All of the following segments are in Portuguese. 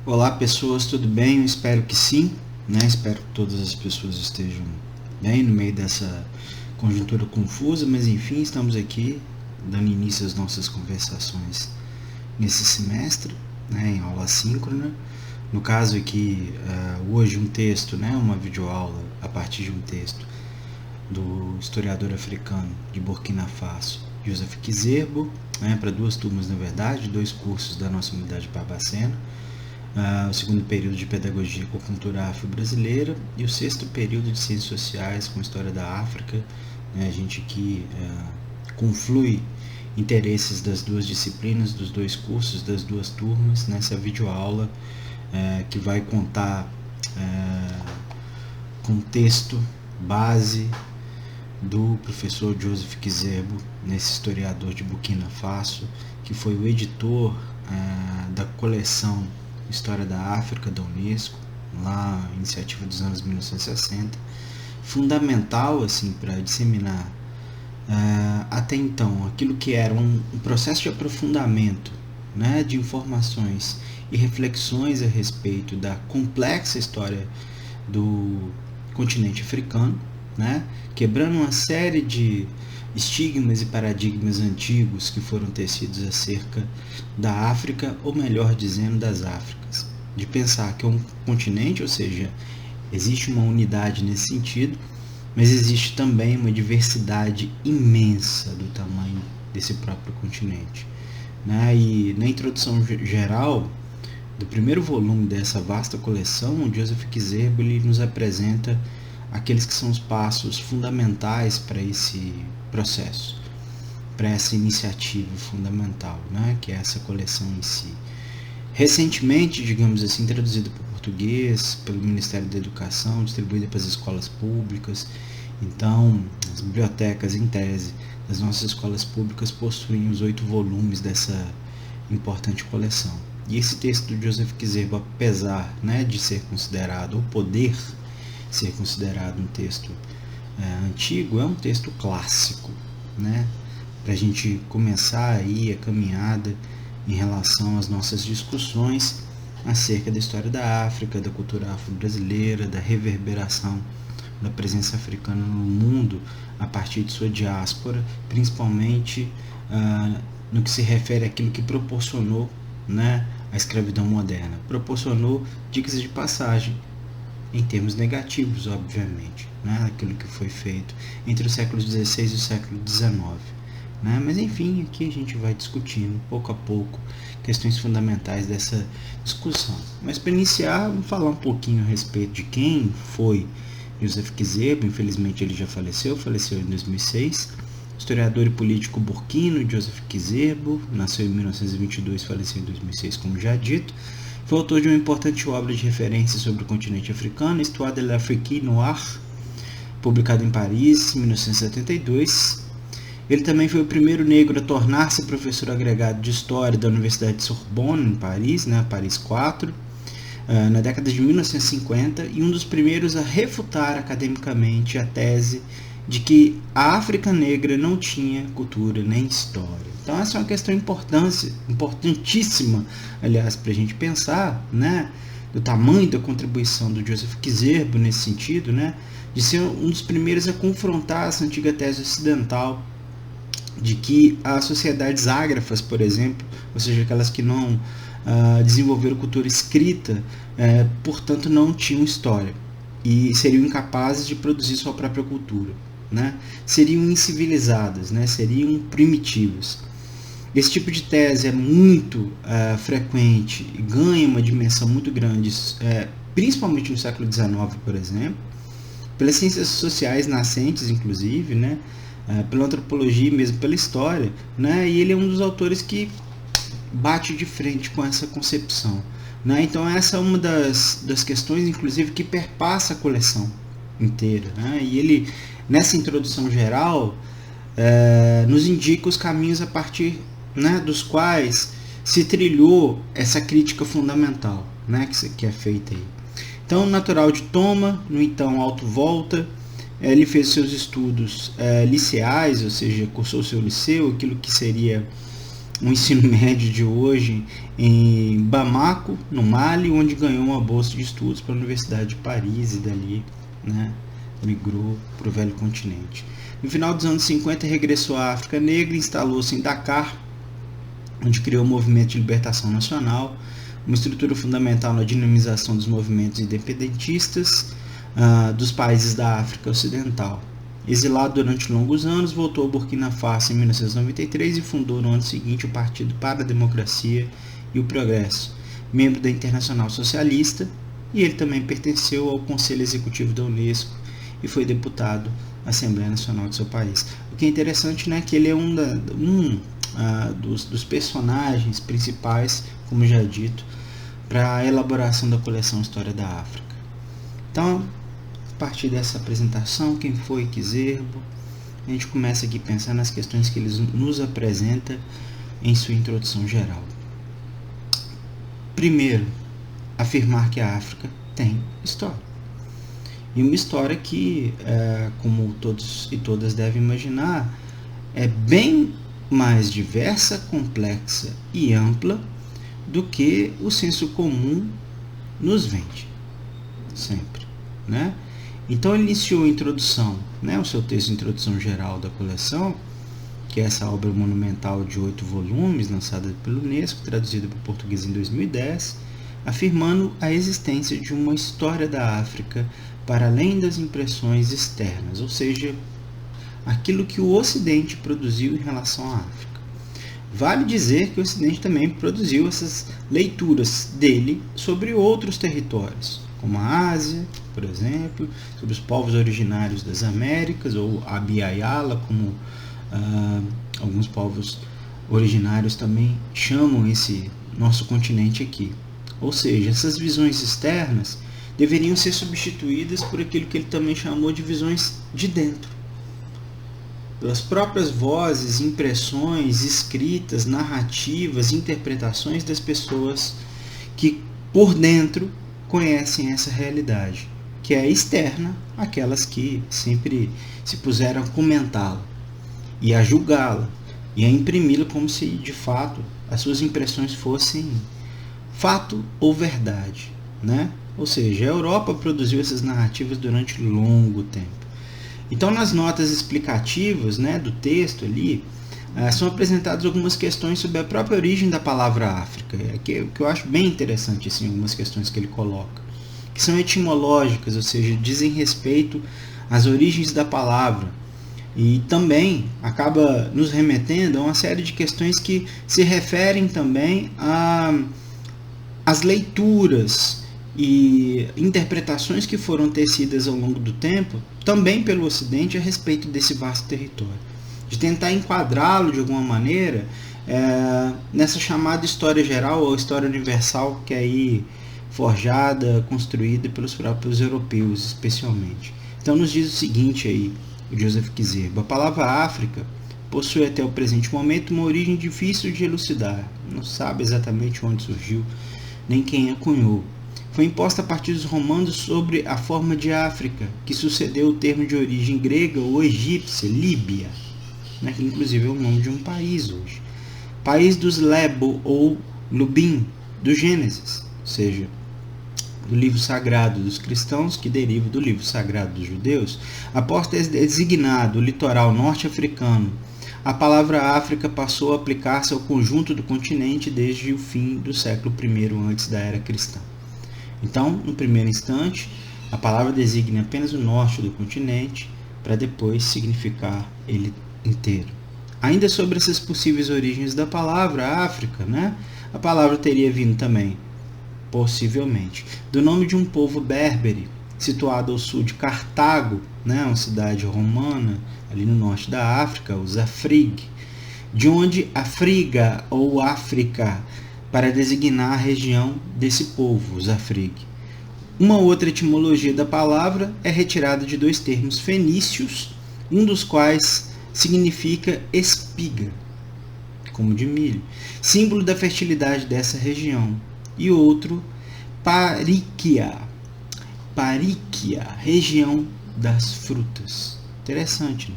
Olá pessoas, tudo bem? Eu espero que sim, né? Espero que todas as pessoas estejam bem no meio dessa conjuntura confusa, mas enfim, estamos aqui dando início às nossas conversações nesse semestre, né, em aula assíncrona. No caso aqui, hoje um texto, né, uma videoaula a partir de um texto do historiador africano de Burkina Faso, Joseph Kizerbo, né, para duas turmas na verdade, dois cursos da nossa unidade Barbacena. O segundo período de Pedagogia com Cultura Afro-Brasileira e o sexto período de Ciências Sociais com História da África. A gente aqui conflui interesses das duas disciplinas, dos dois cursos, das duas turmas, nessa videoaula que vai contar com o texto base do professor Joseph Kizerbo, nesse historiador de Burkina Faso, que foi o editor da coleção História da África da Unesco, lá iniciativa dos anos 1960, fundamental assim para disseminar até então aquilo que era um processo de aprofundamento, né, de informações e reflexões a respeito da complexa história do continente africano, né, quebrando uma série de estigmas e paradigmas antigos que foram tecidos acerca da África, ou melhor dizendo, das Áfricas. De pensar que é um continente, ou seja, existe uma unidade nesse sentido, mas existe também uma diversidade imensa do tamanho desse próprio continente. E na introdução geral do primeiro volume dessa vasta coleção, o Joseph Kizerbo nos apresenta aqueles que são os passos fundamentais para esse processo, para essa iniciativa fundamental, que é essa coleção em si. Recentemente, digamos assim, traduzida para o português, pelo Ministério da Educação, distribuída para as escolas públicas. Então, as bibliotecas, em tese, das nossas escolas públicas possuem os 8 volumes dessa importante coleção. E esse texto do Joseph Kizerbo, apesar de ser considerado, ou poder ser considerado um texto antigo, é um texto clássico, para a gente começar aí a caminhada em relação às nossas discussões acerca da história da África, da cultura afro-brasileira, da reverberação da presença africana no mundo a partir de sua diáspora, principalmente no que se refere àquilo que proporcionou a escravidão moderna. Proporcionou, dicas de passagem, em termos negativos, obviamente, aquilo que foi feito entre o século XVI e o século XIX. Mas enfim, aqui a gente vai discutindo pouco a pouco questões fundamentais dessa discussão. Mas para iniciar, vamos falar um pouquinho a respeito de quem foi Joseph Kizerbo. Infelizmente ele já faleceu em 2006. Historiador e político burkino, Joseph Kizerbo, nasceu em 1922, faleceu em 2006, como já dito. Foi autor de uma importante obra de referência sobre o continente africano, Histoire de l'Afrique Noire, publicado em Paris, em 1972. Ele também foi o primeiro negro a tornar-se professor agregado de História da Universidade de Sorbonne, em Paris, Paris 4, na década de 1950, e um dos primeiros a refutar academicamente a tese de que a África negra não tinha cultura nem história. Então essa é uma questão importantíssima, aliás, para a gente pensar, do tamanho da contribuição do Joseph Kizerbo nesse sentido, de ser um dos primeiros a confrontar essa antiga tese ocidental de que as sociedades ágrafas, por exemplo, ou seja, aquelas que não desenvolveram cultura escrita, portanto não tinham história e seriam incapazes de produzir sua própria cultura. Seriam incivilizadas, seriam primitivas. Esse tipo de tese é muito frequente e ganha uma dimensão muito grande, principalmente no século XIX, por exemplo, pelas ciências sociais nascentes, inclusive, pela antropologia e mesmo pela história, e ele é um dos autores que bate de frente com essa concepção. Então essa é uma das questões, inclusive, que perpassa a coleção inteira. E ele, nessa introdução geral, nos indica os caminhos a partir dos quais se trilhou essa crítica fundamental que é feita aí. Então, natural de Toma, no então Alto Volta, ele fez seus estudos liceais, ou seja, cursou seu liceu, aquilo que seria o ensino médio de hoje em Bamako, no Mali, onde ganhou uma bolsa de estudos para a Universidade de Paris e dali, né, migrou para o velho continente. No final dos anos 50 regressou à África Negra e instalou-se em Dakar, onde criou o Movimento de Libertação Nacional, uma estrutura fundamental na dinamização dos movimentos independentistas dos países da África Ocidental. Exilado durante longos anos, voltou ao Burkina Faso em 1993 e fundou no ano seguinte o Partido para a Democracia e o Progresso, membro da Internacional Socialista, e ele também pertenceu ao Conselho Executivo da Unesco e foi deputado à Assembleia Nacional de seu país. O que é interessante, né, que ele é dos personagens principais, como já dito, para a elaboração da coleção História da África. Então, a partir dessa apresentação, quem foi Kizerbo, a gente começa aqui a pensar nas questões que ele nos apresenta em sua introdução geral. Primeiro, afirmar que a África tem história. E uma história que, como todos e todas devem imaginar, é bem mais diversa, complexa e ampla do que o senso comum nos vende, sempre, né? Então ele iniciou a introdução, né, o seu texto de introdução geral da coleção, que é essa obra monumental de 8 volumes, lançada pela Unesco, traduzida para o português em 2010, afirmando a existência de uma história da África para além das impressões externas, ou seja, aquilo que o Ocidente produziu em relação à África. Vale dizer que o Ocidente também produziu essas leituras dele sobre outros territórios, como a Ásia, por exemplo, sobre os povos originários das Américas, ou Abya-Yala, como alguns povos originários também chamam esse nosso continente aqui. Ou seja, essas visões externas deveriam ser substituídas por aquilo que ele também chamou de visões de dentro, pelas próprias vozes, impressões, escritas, narrativas, interpretações das pessoas que por dentro conhecem essa realidade, que é externa àquelas que sempre se puseram a comentá-la e a julgá-la e a imprimi-la como se de fato as suas impressões fossem fato ou verdade, né? Ou seja, a Europa produziu essas narrativas durante longo tempo. Então, nas notas explicativas, né, do texto ali, são apresentadas algumas questões sobre a própria origem da palavra África, que eu acho bem interessante, assim, algumas questões que ele coloca, que são etimológicas, ou seja, dizem respeito às origens da palavra, e também acaba nos remetendo a uma série de questões que se referem também às leituras e interpretações que foram tecidas ao longo do tempo, também pelo Ocidente, a respeito desse vasto território, de tentar enquadrá-lo de alguma maneira nessa chamada história geral ou história universal que é aí forjada, construída pelos próprios europeus, especialmente. Então nos diz o seguinte aí, o Joseph Kizerbo: a palavra África possui até o presente momento uma origem difícil de elucidar, não sabe exatamente onde surgiu, nem quem a cunhou. Foi imposta a partir dos romanos sobre a forma de África, que sucedeu o termo de origem grega ou egípcia, Líbia, né, que inclusive é o nome de um país hoje. País dos Lebo ou Lubim, do Gênesis, ou seja, do livro sagrado dos cristãos, que deriva do livro sagrado dos judeus. Após ter designado o litoral norte-africano, a palavra África passou a aplicar-se ao conjunto do continente desde o fim do século I antes da era cristã. Então, no primeiro instante, a palavra designa apenas o norte do continente, para depois significar ele inteiro. Ainda sobre essas possíveis origens da palavra África, né? A palavra teria vindo também, possivelmente, do nome de um povo berbere, situado ao sul de Cartago, né? Uma cidade romana, ali no norte da África, os Afrig, de onde Afriga ou África, para designar a região desse povo, os Afrig. Uma outra etimologia da palavra é retirada de dois termos fenícios, um dos quais significa espiga, como de milho, símbolo da fertilidade dessa região, e outro, paríquia, região das frutas. Interessante, né?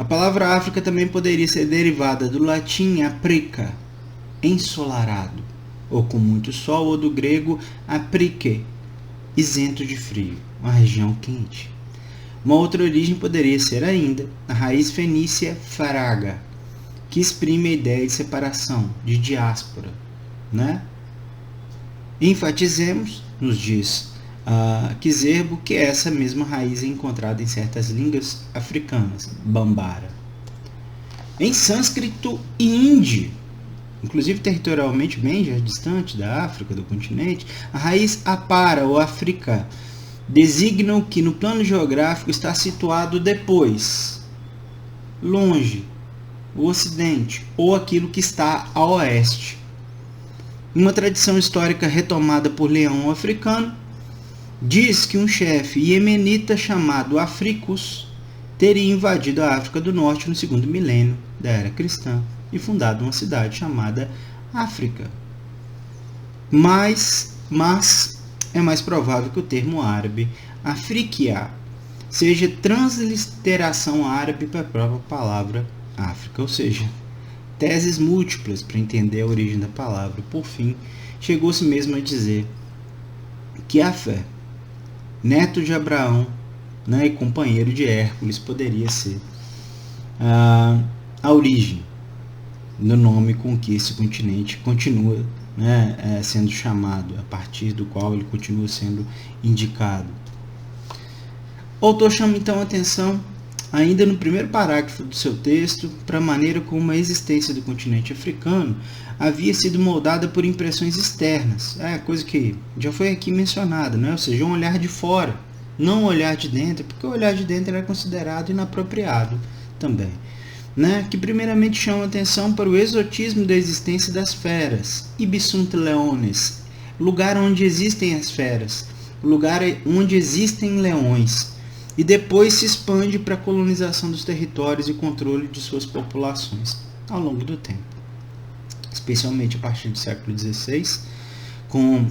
A palavra África também poderia ser derivada do latim aprica, ensolarado, ou com muito sol, ou do grego aprike, isento de frio, uma região quente. Uma outra origem poderia ser ainda a raiz fenícia faraga, que exprime a ideia de separação, de diáspora, né? Enfatizemos, nos diz Kizerbo, que essa mesma raiz é encontrada em certas línguas africanas, bambara. Em sânscrito e hindi, inclusive territorialmente bem já distante da África, do continente, a raiz apara ou africa designa o que no plano geográfico está situado depois, longe, o ocidente, ou aquilo que está a oeste. Uma tradição histórica retomada por Leão Africano diz que um chefe iemenita chamado Africus teria invadido a África do Norte no segundo milênio da era cristã e fundado uma cidade chamada África. Mas é mais provável que o termo árabe Afriqiya seja transliteração árabe para a própria palavra África, ou seja, teses múltiplas para entender a origem da palavra. Por fim, chegou-se mesmo a dizer que Afé, neto de Abraão, né, e companheiro de Hércules, poderia ser a origem do nome com que esse continente continua, né, sendo chamado, a partir do qual ele continua sendo indicado. O autor chama então a atenção, ainda no primeiro parágrafo do seu texto, para a maneira como a existência do continente africano havia sido moldada por impressões externas, coisa que já foi aqui mencionada, né? Ou seja, um olhar de fora, não um olhar de dentro, porque o olhar de dentro era considerado inapropriado também, né? Que primeiramente chama atenção para o exotismo da existência das feras, Ibisunt leones, lugar onde existem as feras, lugar onde existem leões, e depois se expande para a colonização dos territórios e controle de suas populações ao longo do tempo, especialmente a partir do século XVI, com,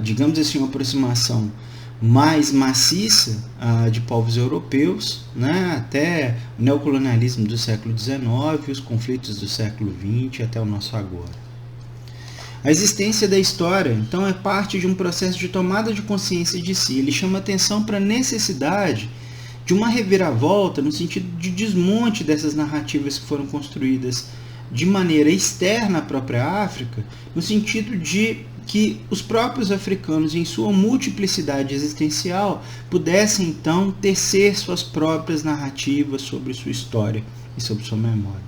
digamos assim, uma aproximação mais maciça de povos europeus, né, até o neocolonialismo do século XIX, os conflitos do século XX até o nosso agora. A existência da história, então, é parte de um processo de tomada de consciência de si. Ele chama atenção para a necessidade de uma reviravolta no sentido de desmonte dessas narrativas que foram construídas de maneira externa à própria África, no sentido de que os próprios africanos, em sua multiplicidade existencial, pudessem, então, tecer suas próprias narrativas sobre sua história e sobre sua memória.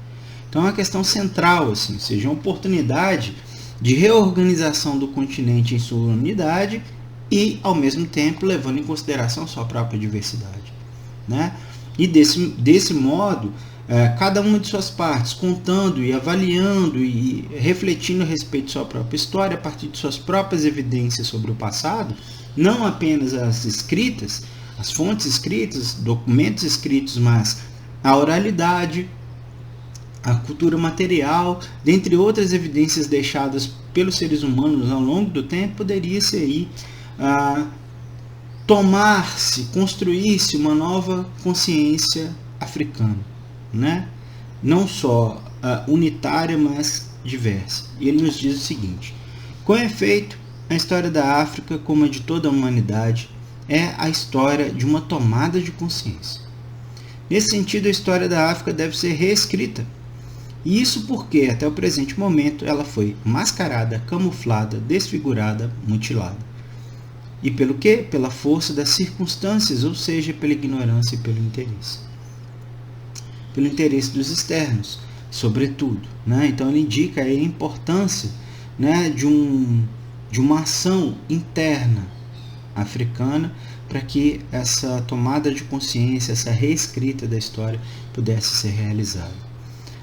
Então, é uma questão central, assim, ou seja, uma oportunidade de reorganização do continente em sua unidade e, ao mesmo tempo, levando em consideração sua própria diversidade, né? E desse modo, cada uma de suas partes, contando e avaliando e refletindo a respeito de sua própria história, a partir de suas próprias evidências sobre o passado, não apenas as escritas, as fontes escritas, documentos escritos, mas a oralidade, a cultura material, dentre outras evidências deixadas pelos seres humanos ao longo do tempo, poderia ser aí tomar-se, construir-se uma nova consciência africana, né? Não só unitária, mas diversa. E ele nos diz o seguinte: com efeito, a história da África, como a de toda a humanidade, é a história de uma tomada de consciência. Nesse sentido, a história da África deve ser reescrita. E isso porque, até o presente momento, ela foi mascarada, camuflada, desfigurada, mutilada. E pelo quê? Pela força das circunstâncias, ou seja, pela ignorância e pelo interesse. Pelo interesse dos externos, sobretudo, né? Então ele indica a importância, né, de uma ação interna africana para que essa tomada de consciência, essa reescrita da história pudesse ser realizada.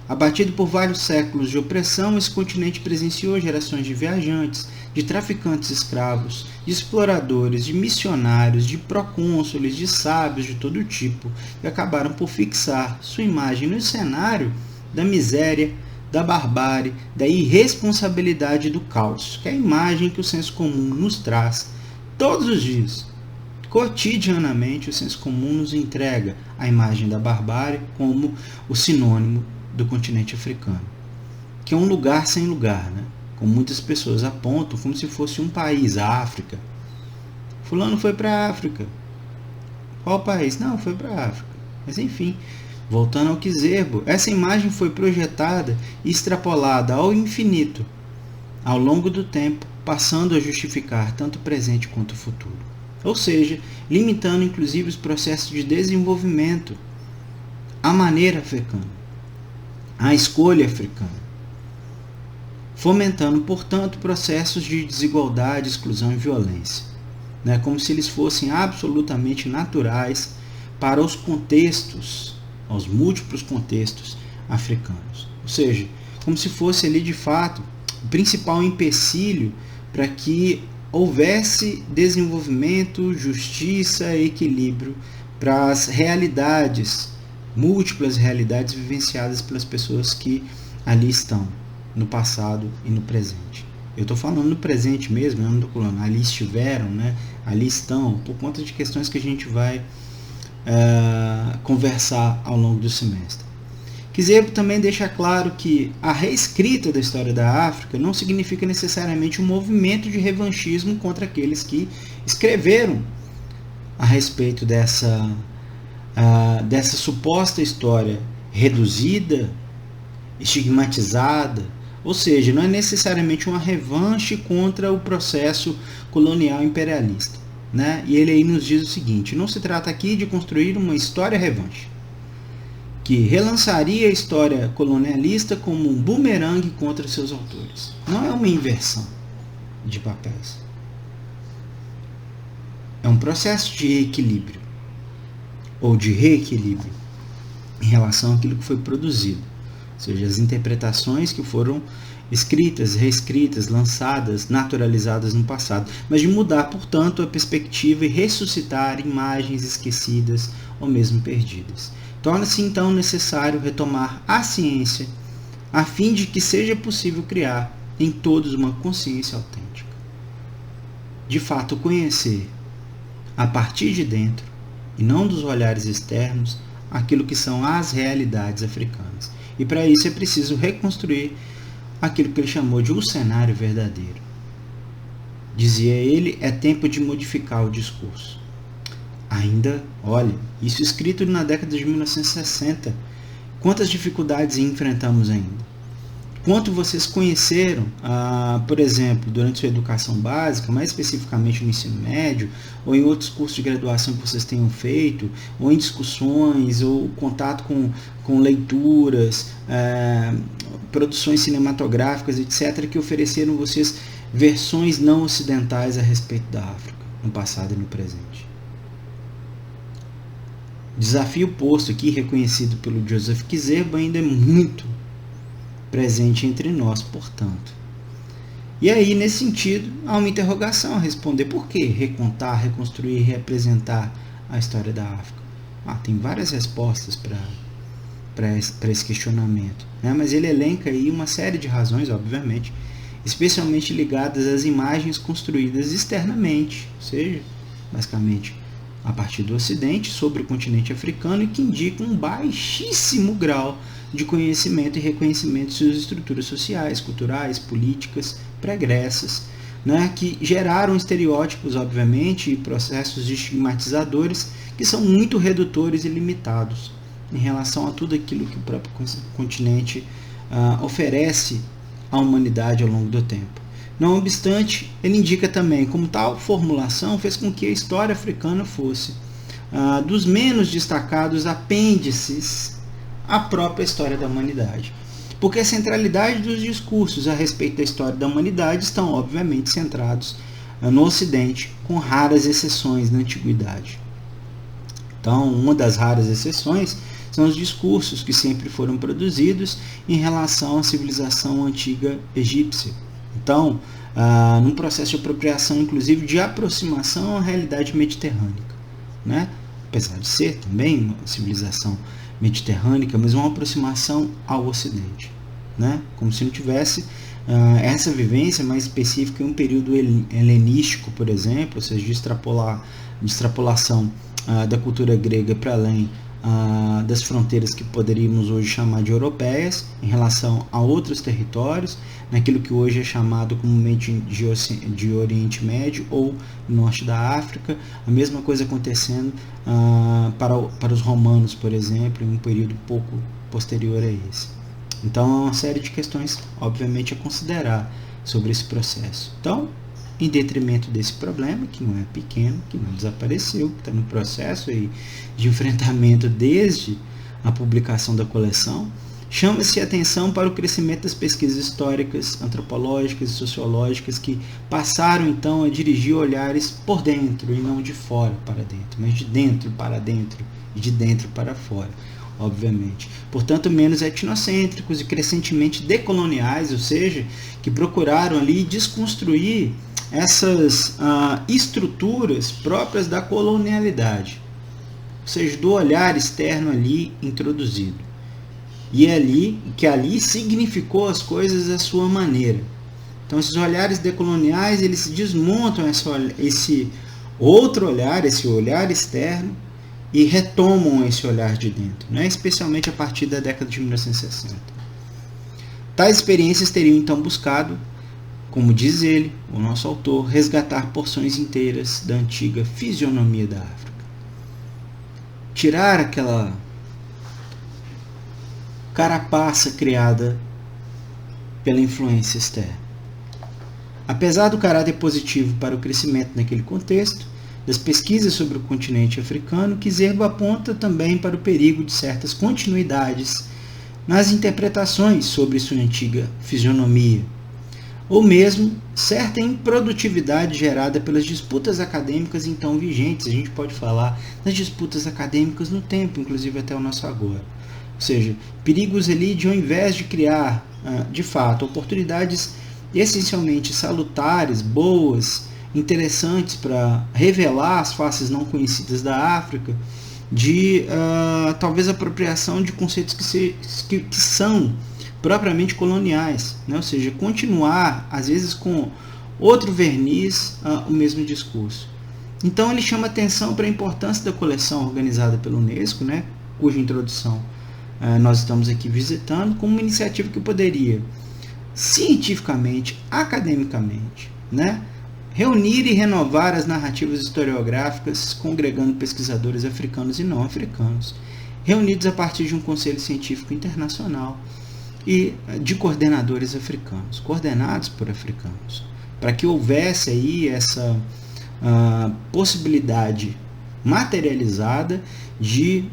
Abatido por vários séculos de opressão, esse continente presenciou gerações de viajantes, de traficantes escravos, de exploradores, de missionários, de procônsules, de sábios de todo tipo, que acabaram por fixar sua imagem no cenário da miséria, da barbárie, da irresponsabilidade e do caos, que é a imagem que o senso comum nos traz todos os dias, cotidianamente o senso comum nos entrega a imagem da barbárie como o sinônimo do continente africano, que é um lugar sem lugar, né? Como muitas pessoas apontam, como se fosse um país, a África. Fulano foi para a África. Qual país? Não, foi para a África. Mas enfim, voltando ao Kizerbo, essa imagem foi projetada e extrapolada ao infinito, ao longo do tempo, passando a justificar tanto o presente quanto o futuro. Ou seja, limitando inclusive os processos de desenvolvimento, a maneira africana, a escolha africana, fomentando, portanto, processos de desigualdade, exclusão e violência, né? Como se eles fossem absolutamente naturais para os contextos, aos múltiplos contextos africanos. Ou seja, como se fosse ali de fato o principal empecilho para que houvesse desenvolvimento, justiça e equilíbrio para as realidades, múltiplas realidades vivenciadas pelas pessoas que ali estão, no passado e no presente. Eu estou falando no presente mesmo, eu não estou falando ali estiveram, né? Ali estão, por conta de questões que a gente vai conversar ao longo do semestre. Kizerbo também deixa claro que a reescrita da história da África não significa necessariamente um movimento de revanchismo contra aqueles que escreveram a respeito dessa suposta história reduzida, estigmatizada. Ou seja, não é necessariamente uma revanche contra o processo colonial imperialista, né? E ele aí nos diz o seguinte: não se trata aqui de construir uma história revanche, que relançaria a história colonialista como um bumerangue contra seus autores. Não é uma inversão de papéis. É um processo de equilíbrio, ou de reequilíbrio, em relação àquilo que foi produzido. Ou seja, as interpretações que foram escritas, reescritas, lançadas, naturalizadas no passado, mas de mudar, portanto, a perspectiva e ressuscitar imagens esquecidas ou mesmo perdidas. Torna-se então necessário retomar a ciência a fim de que seja possível criar em todos uma consciência autêntica. De fato, conhecer a partir de dentro e não dos olhares externos aquilo que são as realidades africanas. E para isso é preciso reconstruir aquilo que ele chamou de o cenário verdadeiro. Dizia ele, é tempo de modificar o discurso. Ainda, olha, isso escrito na década de 1960, quantas dificuldades enfrentamos ainda? Quanto vocês conheceram, por exemplo, durante sua educação básica, mais especificamente no ensino médio, ou em outros cursos de graduação que vocês tenham feito, ou em discussões, ou contato com leituras, produções cinematográficas, etc., que ofereceram vocês versões não ocidentais a respeito da África, no passado e no presente. O desafio posto aqui, reconhecido pelo Joseph Kizerbo, ainda é muito presente entre nós, portanto. E aí, nesse sentido, há uma interrogação a responder. Por que recontar, reconstruir, representar a história da África? Tem várias respostas para esse questionamento, né? Mas ele elenca aí uma série de razões, obviamente, especialmente ligadas às imagens construídas externamente, ou seja, basicamente a partir do Ocidente, sobre o continente africano, e que indicam um baixíssimo grau de conhecimento e reconhecimento de suas estruturas sociais, culturais, políticas, pregressas, né, que geraram estereótipos, obviamente, e processos estigmatizadores que são muito redutores e limitados em relação a tudo aquilo que o próprio continente oferece à humanidade ao longo do tempo. Não obstante, ele indica também como tal formulação fez com que a história africana fosse dos menos destacados apêndices à própria história da humanidade. Porque a centralidade dos discursos a respeito da história da humanidade estão, obviamente, centrados no Ocidente, com raras exceções na Antiguidade. Então, uma das raras exceções são os discursos que sempre foram produzidos em relação à civilização antiga egípcia. Então, num processo de apropriação, inclusive, de aproximação à realidade mediterrânea, né? Apesar de ser também uma civilização mediterrânea, mas uma aproximação ao Ocidente, né? Como se não tivesse essa vivência mais específica em um período helenístico, por exemplo, ou seja, de extrapolar de extrapolação da cultura grega para além das fronteiras que poderíamos hoje chamar de europeias, em relação a outros territórios, naquilo que hoje é chamado comumente de Oriente Médio ou Norte da África. A mesma coisa acontecendo para os romanos, por exemplo, em um período pouco posterior a esse. Então, há uma série de questões, obviamente, a considerar sobre esse processo. Então, em detrimento desse problema, que não é pequeno, que não desapareceu, que está no processo aí de enfrentamento desde a publicação da coleção, chama-se atenção para o crescimento das pesquisas históricas, antropológicas e sociológicas que passaram então a dirigir olhares por dentro e não de fora para dentro, mas de dentro para dentro e de dentro para fora, obviamente. Portanto, menos etnocêntricos e crescentemente decoloniais, ou seja, que procuraram ali desconstruir essas estruturas próprias da colonialidade, ou seja, do olhar externo ali introduzido. E que ali significou as coisas à sua maneira. Então, esses olhares decoloniais, eles desmontam esse outro olhar, esse olhar externo, e retomam esse olhar de dentro, né? Especialmente a partir da década de 1960. Tais experiências teriam então buscado, como diz ele, o nosso autor, resgatar porções inteiras da antiga fisionomia da África. Tirar aquela carapaça criada pela influência externa. Apesar do caráter positivo para o crescimento naquele contexto, das pesquisas sobre o continente africano, Kizerbo aponta também para o perigo de certas continuidades nas interpretações sobre sua antiga fisionomia, ou mesmo certa improdutividade gerada pelas disputas acadêmicas então vigentes. A gente pode falar das disputas acadêmicas no tempo, inclusive até o nosso agora. Ou seja, perigos ali de, ao invés de criar, de fato, oportunidades essencialmente salutares, boas, interessantes para revelar as faces não conhecidas da África, de talvez apropriação de conceitos que são propriamente coloniais, né? Ou seja, continuar, às vezes com outro verniz, o mesmo discurso. Então ele chama atenção para a importância da coleção organizada pela Unesco, né? Cuja introdução nós estamos aqui visitando, como uma iniciativa que poderia, cientificamente, academicamente, né, reunir e renovar as narrativas historiográficas, congregando pesquisadores africanos e não africanos, reunidos a partir de um conselho científico internacional e de coordenadores africanos, coordenados por africanos, para que houvesse aí essa possibilidade materializada de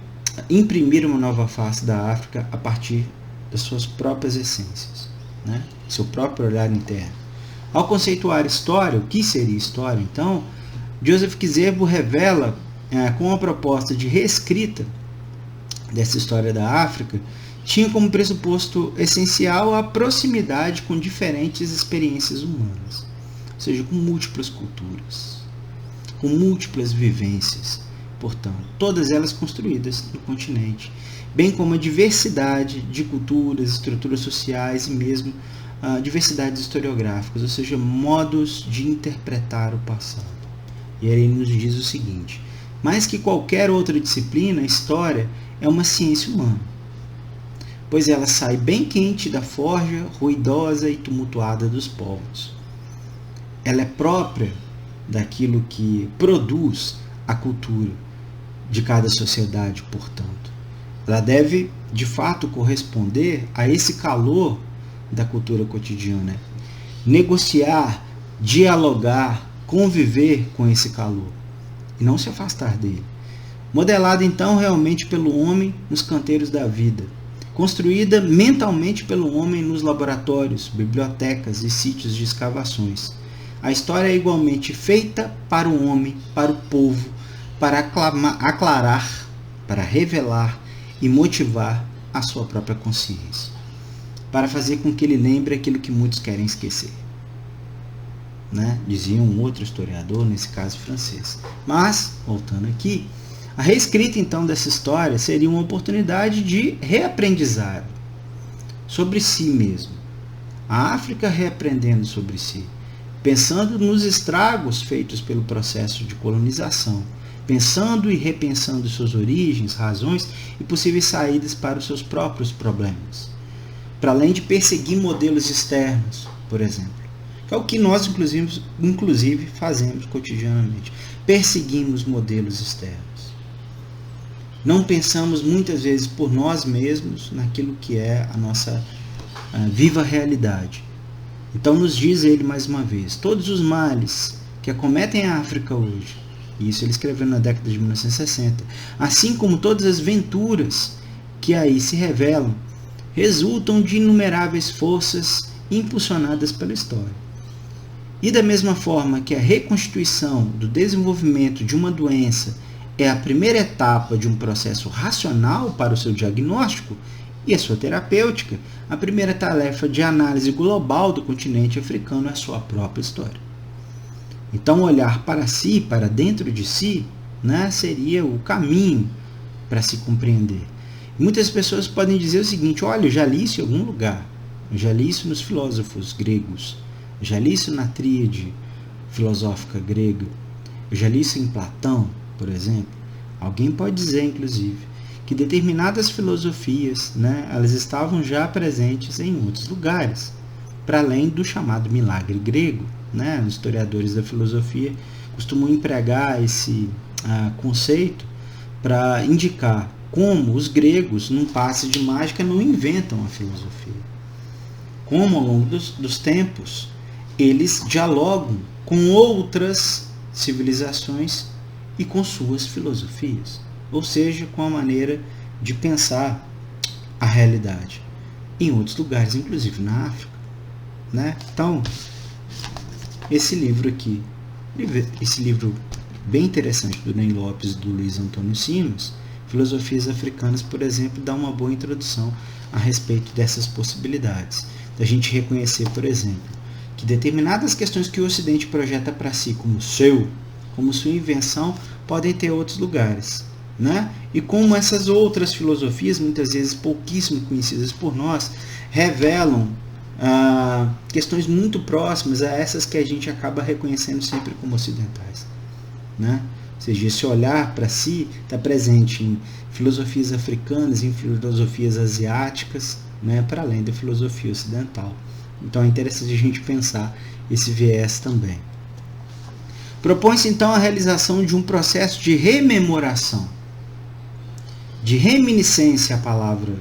imprimir uma nova face da África a partir das suas próprias essências, né? Seu próprio olhar interno. Ao conceituar história, o que seria história, então, Joseph Kizerbo revela, com a proposta de reescrita dessa história da África, tinha como pressuposto essencial a proximidade com diferentes experiências humanas, ou seja, com múltiplas culturas, com múltiplas vivências, portanto, todas elas construídas no continente, bem como a diversidade de culturas, estruturas sociais e mesmo diversidades historiográficas, ou seja, modos de interpretar o passado. E aí ele nos diz o seguinte: mais que qualquer outra disciplina, a história é uma ciência humana, pois ela sai bem quente da forja ruidosa e tumultuada dos povos. Ela é própria daquilo que produz a cultura de cada sociedade, portanto. Ela deve, de fato, corresponder a esse calor da cultura cotidiana. Negociar, dialogar, conviver com esse calor e não se afastar dele. Modelada, então, realmente pelo homem nos canteiros da vida. Construída mentalmente pelo homem nos laboratórios, bibliotecas e sítios de escavações. A história é igualmente feita para o homem, para o povo, para aclarar, para revelar e motivar a sua própria consciência, para fazer com que ele lembre aquilo que muitos querem esquecer, né? Dizia um outro historiador, nesse caso francês. Mas, voltando aqui, a reescrita então dessa história seria uma oportunidade de reaprendizado sobre si mesmo. A África reaprendendo sobre si, pensando nos estragos feitos pelo processo de colonização, pensando e repensando suas origens, razões e possíveis saídas para os seus próprios problemas. Para além de perseguir modelos externos, por exemplo, que é o que nós inclusive fazemos cotidianamente. Perseguimos modelos externos. Não pensamos muitas vezes por nós mesmos naquilo que é a nossa viva realidade. Então nos diz ele mais uma vez, todos os males que acometem a África hoje, e isso ele escreveu na década de 1960, assim como todas as venturas que aí se revelam, resultam de inumeráveis forças impulsionadas pela história. E da mesma forma que a reconstituição do desenvolvimento de uma doença é a primeira etapa de um processo racional para o seu diagnóstico e a sua terapêutica, a primeira tarefa de análise global do continente africano é a sua própria história. Então, olhar para si, para dentro de si, seria o caminho para se compreender. Muitas pessoas podem dizer o seguinte, olha, eu já li isso em algum lugar, eu já li isso nos filósofos gregos, eu já li isso na tríade filosófica grega, eu já li isso em Platão, por exemplo. Alguém pode dizer, inclusive, que determinadas filosofias, elas estavam já presentes em outros lugares, para além do chamado milagre grego. Os historiadores da filosofia costumam empregar esse conceito para indicar como os gregos, num passe de mágica, não inventam a filosofia. Como ao longo dos tempos, eles dialogam com outras civilizações e com suas filosofias, ou seja, com a maneira de pensar a realidade em outros lugares, inclusive na África. Então, esse livro aqui, esse livro bem interessante do Ney Lopes e do Luiz Antônio Simas, Filosofias Africanas, por exemplo, dá uma boa introdução a respeito dessas possibilidades. Da gente reconhecer, por exemplo, que determinadas questões que o Ocidente projeta para si como sua invenção, podem ter outros lugares. E como essas outras filosofias, muitas vezes pouquíssimo conhecidas por nós, revelam questões muito próximas a essas que a gente acaba reconhecendo sempre como ocidentais. Ou seja, esse olhar para si está presente em filosofias africanas, em filosofias asiáticas, para além da filosofia ocidental. Então é interessante a gente pensar esse viés também. Propõe-se então a realização de um processo de rememoração, de reminiscência, a palavra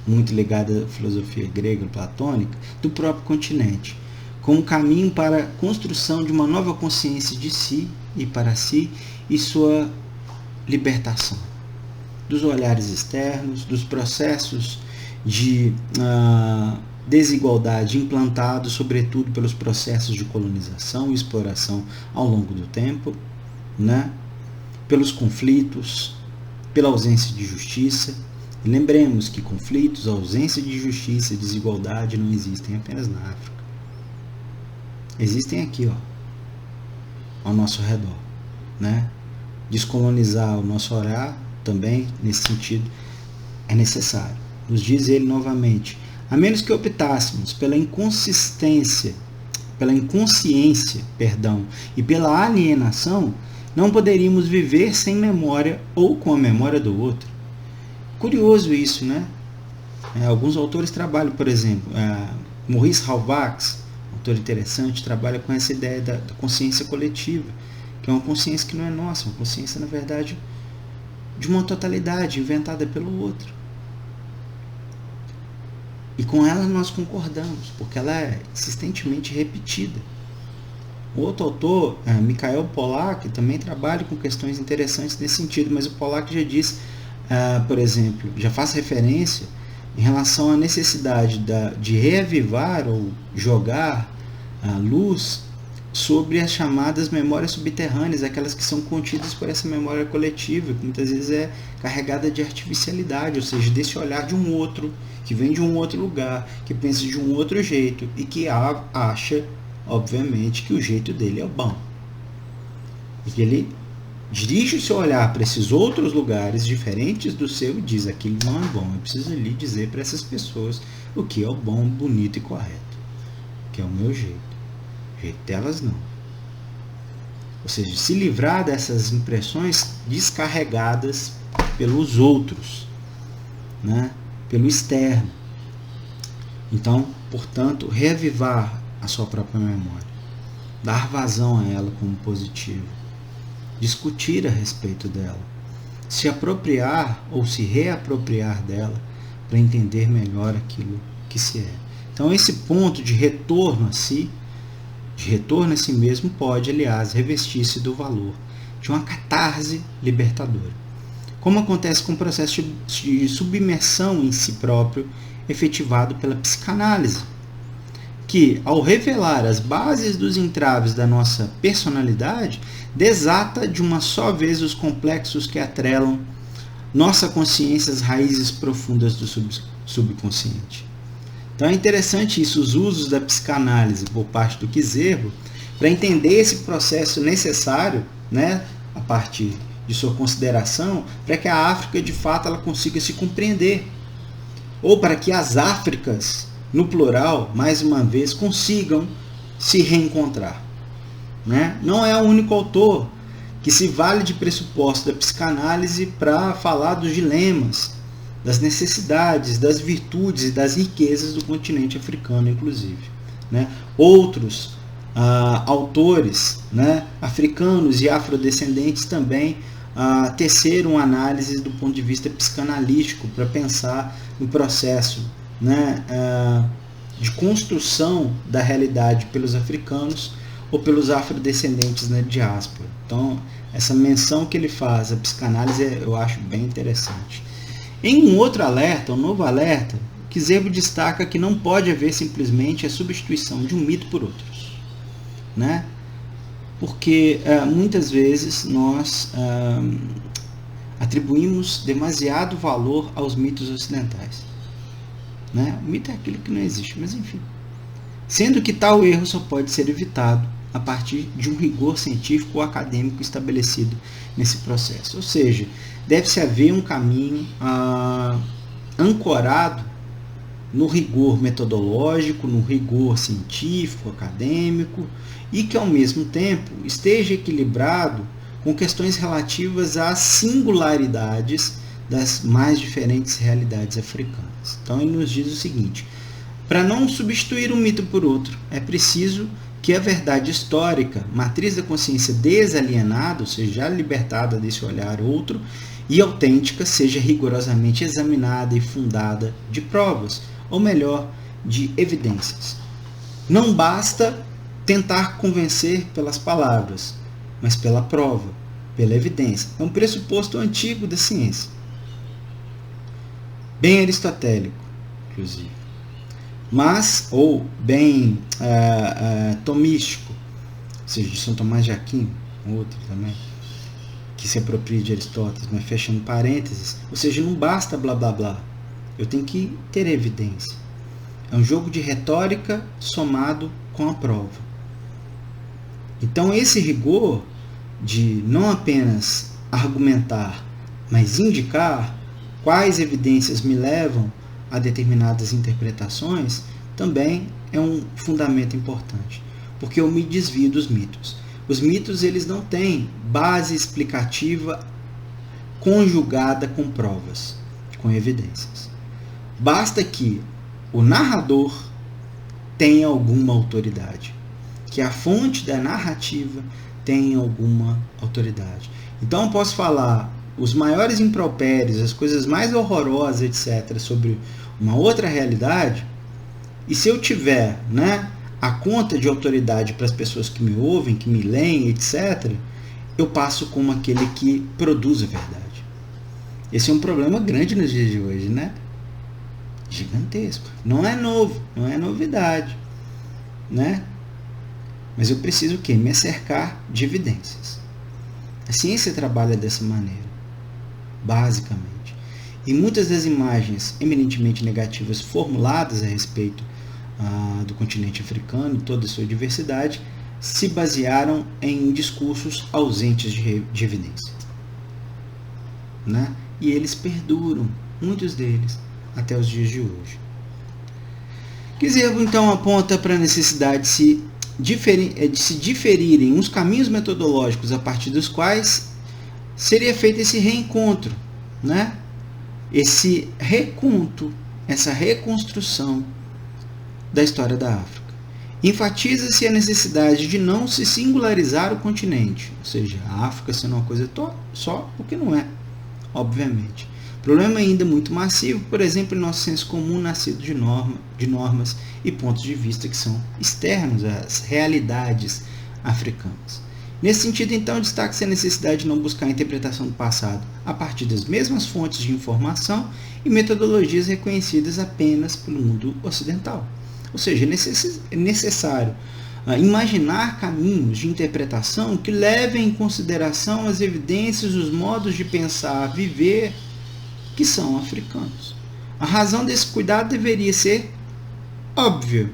muito ligada à filosofia grega platônica, do próprio continente, como caminho para a construção de uma nova consciência de si e para si e sua libertação dos olhares externos, dos processos de desigualdade implantados, sobretudo pelos processos de colonização e exploração ao longo do tempo, pelos conflitos, pela ausência de justiça. E lembremos que conflitos, ausência de justiça e desigualdade não existem apenas na África. Existem aqui, ao nosso redor. Descolonizar o nosso olhar também, nesse sentido, é necessário. Nos diz ele novamente, a menos que optássemos pela inconsciência, e pela alienação, não poderíamos viver sem memória ou com a memória do outro. Curioso isso, Alguns autores trabalham, por exemplo, Maurice Halbwachs, autor interessante, trabalha com essa ideia da consciência coletiva, que é uma consciência que não é nossa, uma consciência, na verdade, de uma totalidade inventada pelo outro. E com ela nós concordamos, porque ela é insistentemente repetida. Outro autor, Mikhail Pollack, também trabalha com questões interessantes nesse sentido, mas o Pollack já diz, por exemplo, já faz referência em relação à necessidade de reavivar ou jogar a luz sobre as chamadas memórias subterrâneas, aquelas que são contidas por essa memória coletiva, que muitas vezes é carregada de artificialidade, ou seja, desse olhar de um outro, que vem de um outro lugar, que pensa de um outro jeito e que acha, obviamente, que o jeito dele é o bom. E que ele dirige o seu olhar para esses outros lugares diferentes do seu e diz, aquilo não é bom, eu preciso lhe dizer para essas pessoas o que é o bom, bonito e correto, que é o meu jeito. O jeito delas não. ou seja, se livrar dessas impressões descarregadas pelos outros, né? Pelo externo. Então, portanto, reavivar a sua própria memória, dar vazão a ela como positiva, discutir a respeito dela, se apropriar ou se reapropriar dela para entender melhor aquilo que se é. Então, esse ponto de retorno a si, de retorno a si mesmo, pode, aliás, revestir-se do valor de uma catarse libertadora, como acontece com o processo de submersão em si próprio efetivado pela psicanálise, que, ao revelar as bases dos entraves da nossa personalidade, desata de uma só vez os complexos que atrelam nossa consciência às raízes profundas do subconsciente. Então é interessante isso, os usos da psicanálise por parte do Kiserbo, para entender esse processo necessário, né, a partir de sua consideração, para que a África, de fato, ela consiga se compreender. Ou para que as Áfricas, no plural, mais uma vez, consigam se reencontrar. Né? Não é o único autor que se vale de pressuposto da psicanálise para falar dos dilemas, das necessidades, das virtudes e das riquezas do continente africano, inclusive. Né? Outros autores, né, africanos e afrodescendentes também teceram análise do ponto de vista psicanalítico para pensar no processo, né, de construção da realidade pelos africanos ou pelos afrodescendentes na diáspora. Então, essa menção que ele faz à psicanálise eu acho bem interessante. Em um outro alerta, um novo alerta, Kiserbo destaca que não pode haver simplesmente a substituição de um mito por outros, né? Porque muitas vezes nós atribuímos demasiado valor aos mitos ocidentais. Né? O mito é aquilo que não existe, mas enfim. Sendo que tal erro só pode ser evitado a partir de um rigor científico ou acadêmico estabelecido nesse processo. Ou seja, deve-se haver um caminho ancorado no rigor metodológico, no rigor científico, acadêmico, e que ao mesmo tempo esteja equilibrado com questões relativas às singularidades das mais diferentes realidades africanas. Então ele nos diz o seguinte: para não substituir um mito por outro, é preciso que a verdade histórica, matriz da consciência desalienada, ou seja, já libertada desse olhar outro, e autêntica, seja rigorosamente examinada e fundada de provas, ou melhor, de evidências. Não basta tentar convencer pelas palavras, mas pela prova, pela evidência. É um pressuposto antigo da ciência. Bem aristotélico, inclusive. Mas, ou bem tomístico, ou seja, de São Tomás de Aquino, outro também, que se apropria de Aristóteles, mas fechando parênteses, ou seja, não basta blá blá blá, eu tenho que ter evidência. É um jogo de retórica somado com a prova. Então esse rigor de não apenas argumentar, mas indicar quais evidências me levam a determinadas interpretações, também é um fundamento importante, porque eu me desvio dos mitos. Os mitos, eles não têm base explicativa conjugada com provas, com evidências. Basta que o narrador tenha alguma autoridade, que a fonte da narrativa tenha alguma autoridade. Então eu posso falar os maiores impropérios, as coisas mais horrorosas, etc., sobre uma outra realidade, e se eu tiver, né, a conta de autoridade para as pessoas que me ouvem, que me leem, etc., eu passo como aquele que produz a verdade. Esse é um problema grande nos dias de hoje, né? Gigantesco. Não é novo, não é novidade, né? Mas eu preciso o quê? Me cercar de evidências. A ciência trabalha dessa maneira, basicamente. E muitas das imagens eminentemente negativas formuladas a respeito do continente africano e toda a sua diversidade se basearam em discursos ausentes de evidência, né? E eles perduram, muitos deles, até os dias de hoje. Kiserbo então aponta para a necessidade de se se diferirem os caminhos metodológicos a partir dos quais seria feito esse reencontro, né? Esse reconto, essa reconstrução da história da África. Enfatiza-se a necessidade de não se singularizar o continente, ou seja, a África sendo uma coisa só, porque não é, obviamente. Problema ainda muito massivo, por exemplo, em nosso senso comum nascido de normas e pontos de vista que são externos às realidades africanas. Nesse sentido, então, destaca-se a necessidade de não buscar a interpretação do passado a partir das mesmas fontes de informação e metodologias reconhecidas apenas pelo mundo ocidental. Ou seja, é necessário imaginar caminhos de interpretação que levem em consideração as evidências, os modos de pensar, viver, que são africanos. A razão desse cuidado deveria ser óbvia.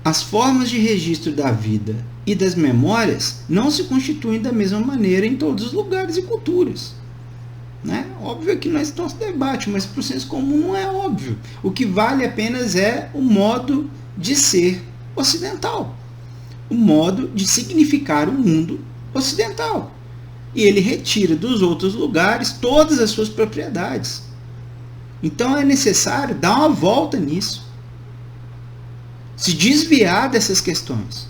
As formas de registro da vida e das memórias não se constituem da mesma maneira em todos os lugares e culturas. Né? Óbvio que nós estamos em debate, mas para o senso comum não é óbvio. O que vale apenas é o modo de ser ocidental, o modo de significar o mundo ocidental. E ele retira dos outros lugares todas as suas propriedades. Então é necessário dar uma volta nisso, se desviar dessas questões.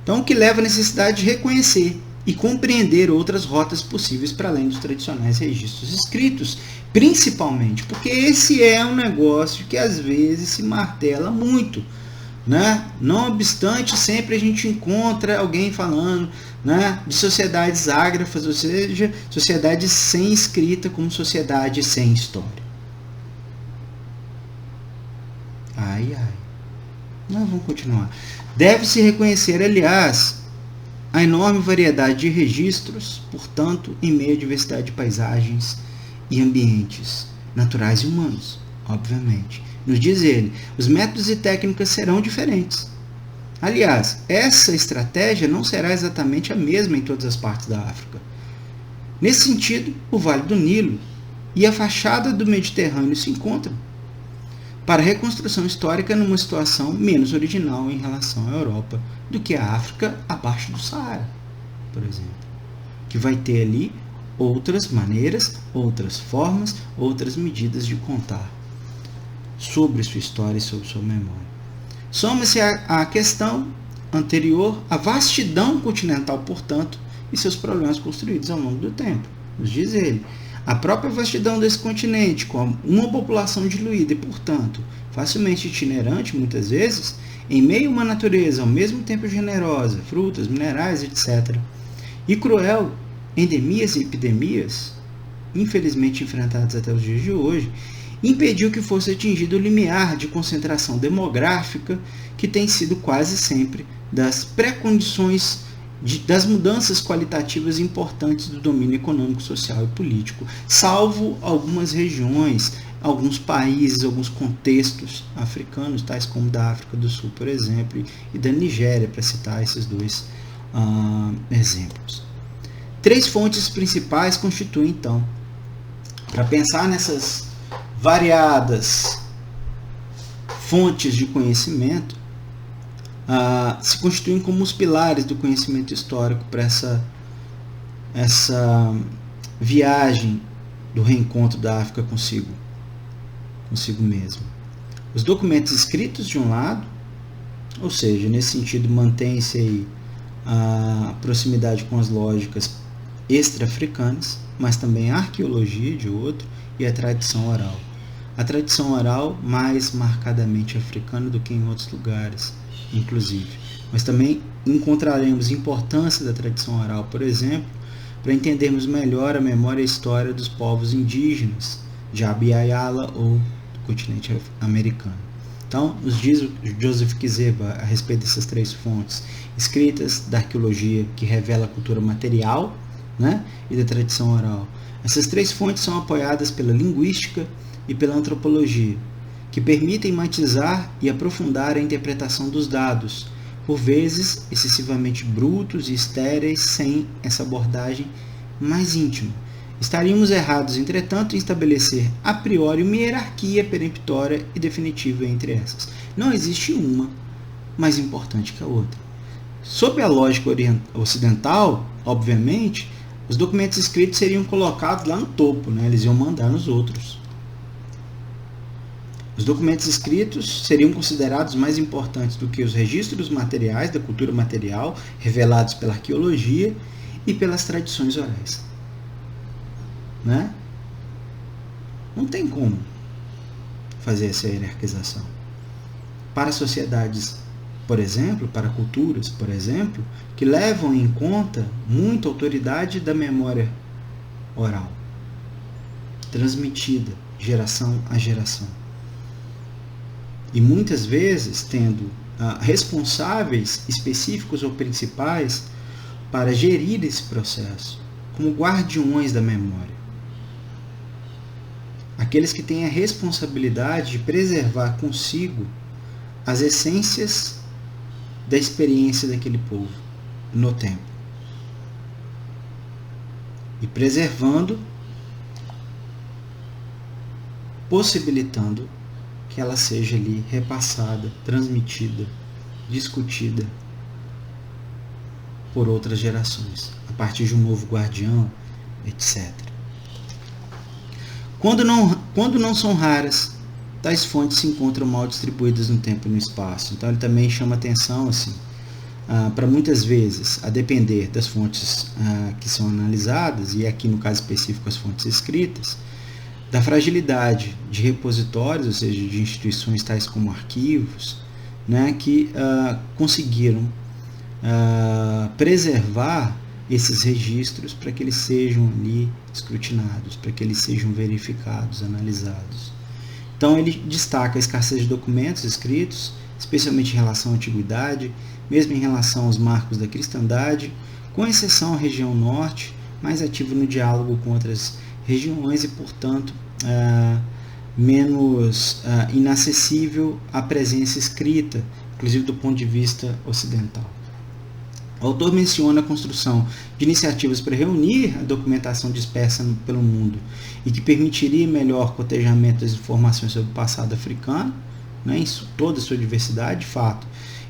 Então, o que leva à necessidade de reconhecer e compreender outras rotas possíveis para além dos tradicionais registros escritos, principalmente porque esse é um negócio que às vezes se martela muito, né? Não obstante, sempre a gente encontra alguém falando, né, de sociedades ágrafas, ou seja, sociedades sem escrita como sociedade sem história. Ai. Nós vamos continuar. Deve-se reconhecer, aliás, a enorme variedade de registros, portanto, em meio à diversidade de paisagens e ambientes naturais e humanos, obviamente. Nos diz ele, os métodos e técnicas serão diferentes. Aliás, essa estratégia não será exatamente a mesma em todas as partes da África. Nesse sentido, o Vale do Nilo e a fachada do Mediterrâneo se encontram para a reconstrução histórica numa situação menos original em relação à Europa do que a África abaixo do Saara, por exemplo, que vai ter ali outras maneiras, outras formas, outras medidas de contar sobre sua história e sobre sua memória. Soma-se à questão anterior a vastidão continental, portanto, e seus problemas construídos ao longo do tempo. Nos diz ele, a própria vastidão desse continente, com uma população diluída e, portanto, facilmente itinerante, muitas vezes, em meio a uma natureza ao mesmo tempo generosa, frutas, minerais, etc., e cruel, endemias e epidemias, infelizmente enfrentadas até os dias de hoje, impediu que fosse atingido o limiar de concentração demográfica que tem sido quase sempre das pré-condições das mudanças qualitativas importantes do domínio econômico, social e político, salvo algumas regiões, alguns países, alguns contextos africanos, tais como da África do Sul, por exemplo, e da Nigéria, para citar esses dois exemplos. 3 fontes principais constituem, então, para pensar nessas variadas fontes de conhecimento, se constituem como os pilares do conhecimento histórico para essa viagem do reencontro da África consigo mesmo. Os documentos escritos de um lado, ou seja, nesse sentido mantém-se aí a proximidade com as lógicas extra-africanas, mas também a arqueologia de outro e a tradição oral. A tradição oral mais marcadamente africana do que em outros lugares, inclusive. Mas também encontraremos importância da tradição oral, por exemplo, para entendermos melhor a memória e a história dos povos indígenas de Abya-Yala ou do continente americano. Então, nos diz Joseph Kizerbo a respeito dessas 3 fontes escritas da arqueologia, que revela a cultura material, né, e da tradição oral. Essas 3 fontes são apoiadas pela linguística e pela antropologia, que permitem matizar e aprofundar a interpretação dos dados, por vezes excessivamente brutos e estéreis sem essa abordagem mais íntima. Estaríamos errados, entretanto, em estabelecer a priori uma hierarquia peremptória e definitiva entre essas. Não existe uma mais importante que a outra. Sob a lógica ocidental, obviamente, os documentos escritos seriam colocados lá no topo, né? Eles iam mandar nos outros. Os documentos escritos seriam considerados mais importantes do que os registros materiais da cultura material revelados pela arqueologia e pelas tradições orais. Né? Não tem como fazer essa hierarquização. Para sociedades, por exemplo, para culturas, por exemplo, que levam em conta muito a autoridade da memória oral, transmitida geração a geração. E muitas vezes tendo responsáveis específicos ou principais para gerir esse processo, como guardiões da memória. Aqueles que têm a responsabilidade de preservar consigo as essências da experiência daquele povo no tempo. E preservando, possibilitando que ela seja ali repassada, transmitida, discutida por outras gerações, a partir de um novo guardião, etc. Quando não são raras, tais fontes se encontram mal distribuídas no tempo e no espaço. Então ele também chama atenção assim, para muitas vezes, a depender das fontes que são analisadas, e aqui no caso específico as fontes escritas, da fragilidade de repositórios, ou seja, de instituições tais como arquivos, né, que conseguiram preservar esses registros para que eles sejam ali escrutinados, para que eles sejam verificados, analisados. Então ele destaca a escassez de documentos escritos, especialmente em relação à antiguidade, mesmo em relação aos marcos da cristandade, com exceção à região norte, mais ativa no diálogo com outras regiões e, portanto, menos inacessível à presença escrita, inclusive do ponto de vista ocidental. O autor menciona a construção de iniciativas para reunir a documentação dispersa pelo mundo e que permitiria melhor cotejamento das informações sobre o passado africano, né, em toda a sua diversidade. De fato,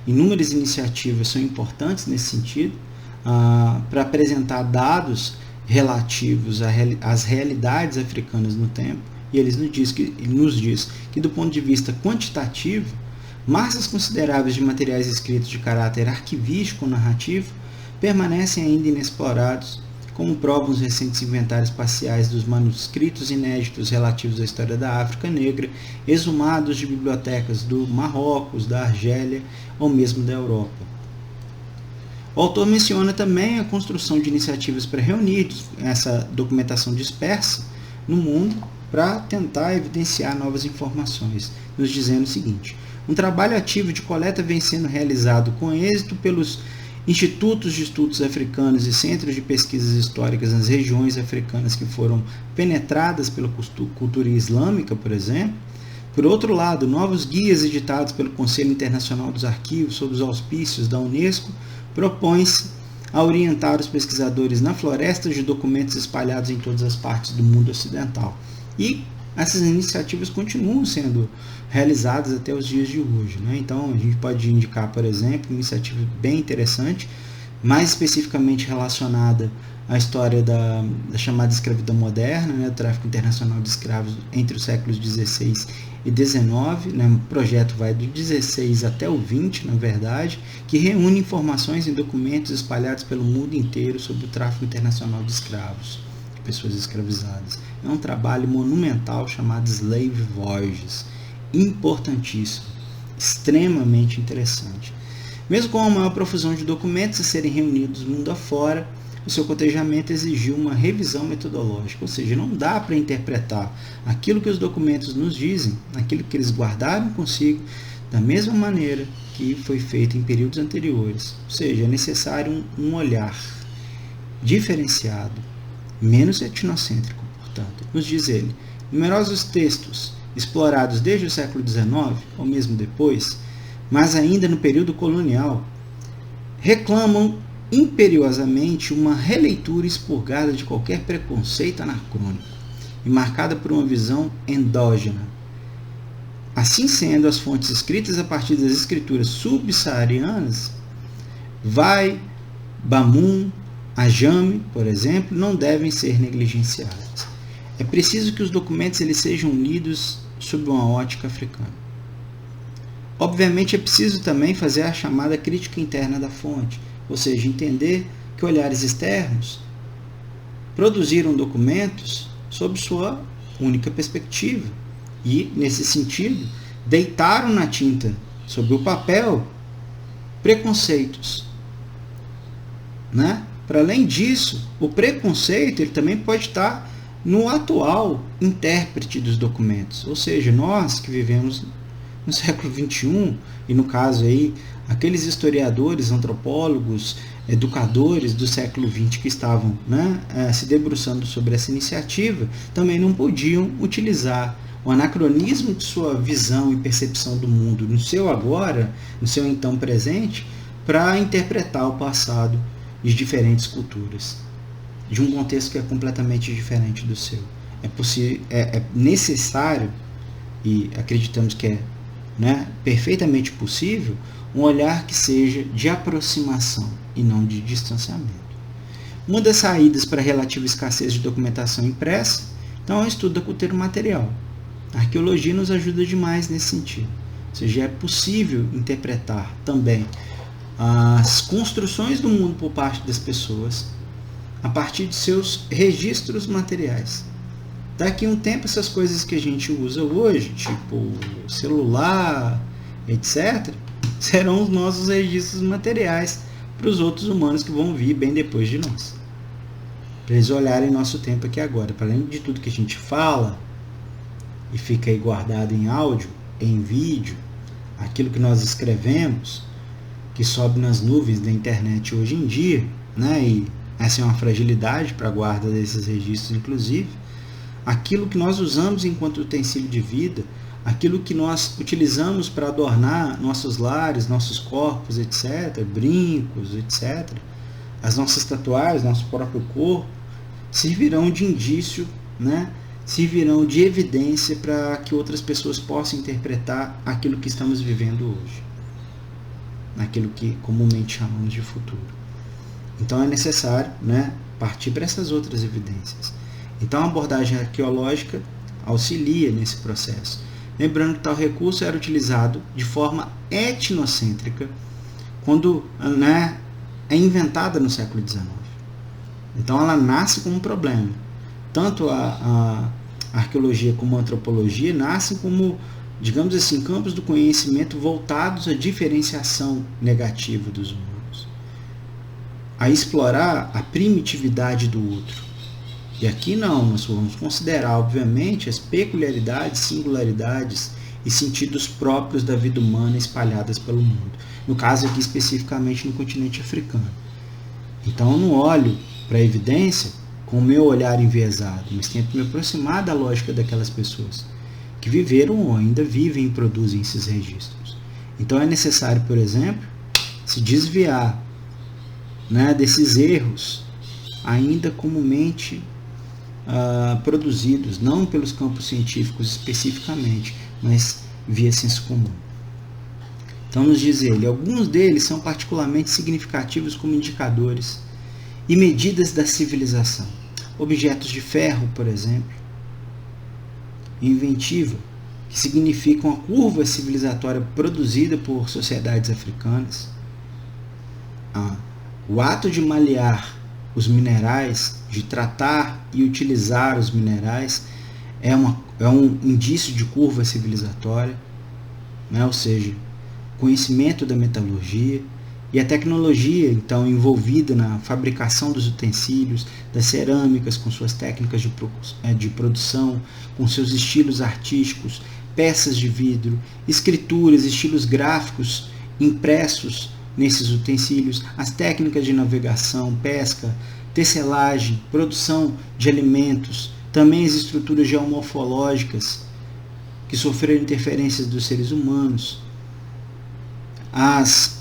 inúmeras iniciativas são importantes nesse sentido, para apresentar dados relativos às realidades africanas no tempo, e ele nos diz que do ponto de vista quantitativo, massas consideráveis de materiais escritos de caráter arquivístico ou narrativo permanecem ainda inexplorados, como provam os recentes inventários parciais dos manuscritos inéditos relativos à história da África Negra, exumados de bibliotecas do Marrocos, da Argélia ou mesmo da Europa. O autor menciona também a construção de iniciativas para reunir essa documentação dispersa no mundo para tentar evidenciar novas informações, nos dizendo o seguinte: um trabalho ativo de coleta vem sendo realizado com êxito pelos institutos de estudos africanos e centros de pesquisas históricas nas regiões africanas que foram penetradas pela cultura islâmica, por exemplo. Por outro lado, novos guias editados pelo Conselho Internacional dos Arquivos, sob os auspícios da Unesco, propõe-se a orientar os pesquisadores na floresta de documentos espalhados em todas as partes do mundo ocidental. E essas iniciativas continuam sendo realizadas até os dias de hoje, né? Então, a gente pode indicar, por exemplo, uma iniciativa bem interessante, mais especificamente relacionada à história da chamada escravidão moderna, né? O tráfico internacional de escravos entre os séculos XVI e XIX, né? O projeto vai do 16 até o 20, na verdade, que reúne informações em documentos espalhados pelo mundo inteiro sobre o tráfico internacional de escravos, de pessoas escravizadas. É um trabalho monumental chamado Slave Voyages, importantíssimo, extremamente interessante. Mesmo com a maior profusão de documentos a serem reunidos mundo afora, o seu cotejamento exigiu uma revisão metodológica, ou seja, não dá para interpretar aquilo que os documentos nos dizem, aquilo que eles guardaram consigo, da mesma maneira que foi feito em períodos anteriores. Ou seja, é necessário um olhar diferenciado, menos etnocêntrico, portanto. Nos diz ele, numerosos textos explorados desde o século XIX, ou mesmo depois, mas ainda no período colonial, reclamam imperiosamente uma releitura expurgada de qualquer preconceito anacrônico e marcada por uma visão endógena. Assim sendo, as fontes escritas a partir das escrituras subsaarianas Vai, Bamun, Ajami, por exemplo, não devem ser negligenciadas. É preciso que os documentos eles sejam lidos sob uma ótica africana. Obviamente é preciso também fazer a chamada crítica interna da fonte, ou seja, entender que olhares externos produziram documentos sob sua única perspectiva e, nesse sentido, deitaram na tinta, sobre o papel, preconceitos. Né? Para além disso, o preconceito ele também pode estar no atual intérprete dos documentos, ou seja, nós que vivemos no século XXI, e no caso aí, aqueles historiadores, antropólogos, educadores do século XX que estavam, né, se debruçando sobre essa iniciativa, também não podiam utilizar o anacronismo de sua visão e percepção do mundo no seu agora, no seu então presente, para interpretar o passado de diferentes culturas, de um contexto que é completamente diferente do seu. É necessário, e acreditamos que é, né, perfeitamente possível, um olhar que seja de aproximação e não de distanciamento. Uma das saídas para a relativa escassez de documentação impressa, então, é o estudo da cultura material. A arqueologia nos ajuda demais nesse sentido. Ou seja, é possível interpretar também as construções do mundo por parte das pessoas a partir de seus registros materiais. Daqui a um tempo, essas coisas que a gente usa hoje, tipo celular, etc., serão os nossos registros materiais para os outros humanos que vão vir bem depois de nós. Para eles olharem nosso tempo aqui agora. Para além de tudo que a gente fala e fica aí guardado em áudio, em vídeo, aquilo que nós escrevemos, que sobe nas nuvens da internet hoje em dia, né? E essa é uma fragilidade para a guarda desses registros, inclusive. Aquilo que nós usamos enquanto utensílio de vida, aquilo que nós utilizamos para adornar nossos lares, nossos corpos, etc., brincos, etc., as nossas tatuagens, nosso próprio corpo, servirão de indício, né? Servirão de evidência para que outras pessoas possam interpretar aquilo que estamos vivendo hoje, naquilo que comumente chamamos de futuro. Então é necessário, né, partir para essas outras evidências. Então a abordagem arqueológica auxilia nesse processo. Lembrando que tal recurso era utilizado de forma etnocêntrica quando, né, é inventada no século XIX. Então ela nasce como um problema. Tanto a arqueologia como a antropologia nascem como, digamos assim, campos do conhecimento voltados à diferenciação negativa dos humanos, a explorar a primitividade do outro. E aqui não, nós vamos considerar, obviamente, as peculiaridades, singularidades e sentidos próprios da vida humana espalhadas pelo mundo. No caso aqui, especificamente no continente africano. Então eu não olho para a evidência com o meu olhar enviesado, mas tento me aproximar da lógica daquelas pessoas que viveram ou ainda vivem e produzem esses registros. Então é necessário, por exemplo, se desviar, né, desses erros ainda comumente produzidos, não pelos campos científicos especificamente, mas via senso comum. Então nos diz ele, alguns deles são particularmente significativos como indicadores e medidas da civilização. Objetos de ferro, por exemplo, inventiva, que significam a curva civilizatória produzida por sociedades africanas. O ato de malear os minerais, de tratar e utilizar os minerais, é um indício de curva civilizatória, né? Ou seja, conhecimento da metalurgia e a tecnologia, então, envolvida na fabricação dos utensílios, das cerâmicas, com suas técnicas de produção, com seus estilos artísticos, peças de vidro, escrituras, estilos gráficos impressos nesses utensílios, as técnicas de navegação, pesca, tecelagem, produção de alimentos, também as estruturas geomorfológicas que sofreram interferências dos seres humanos, as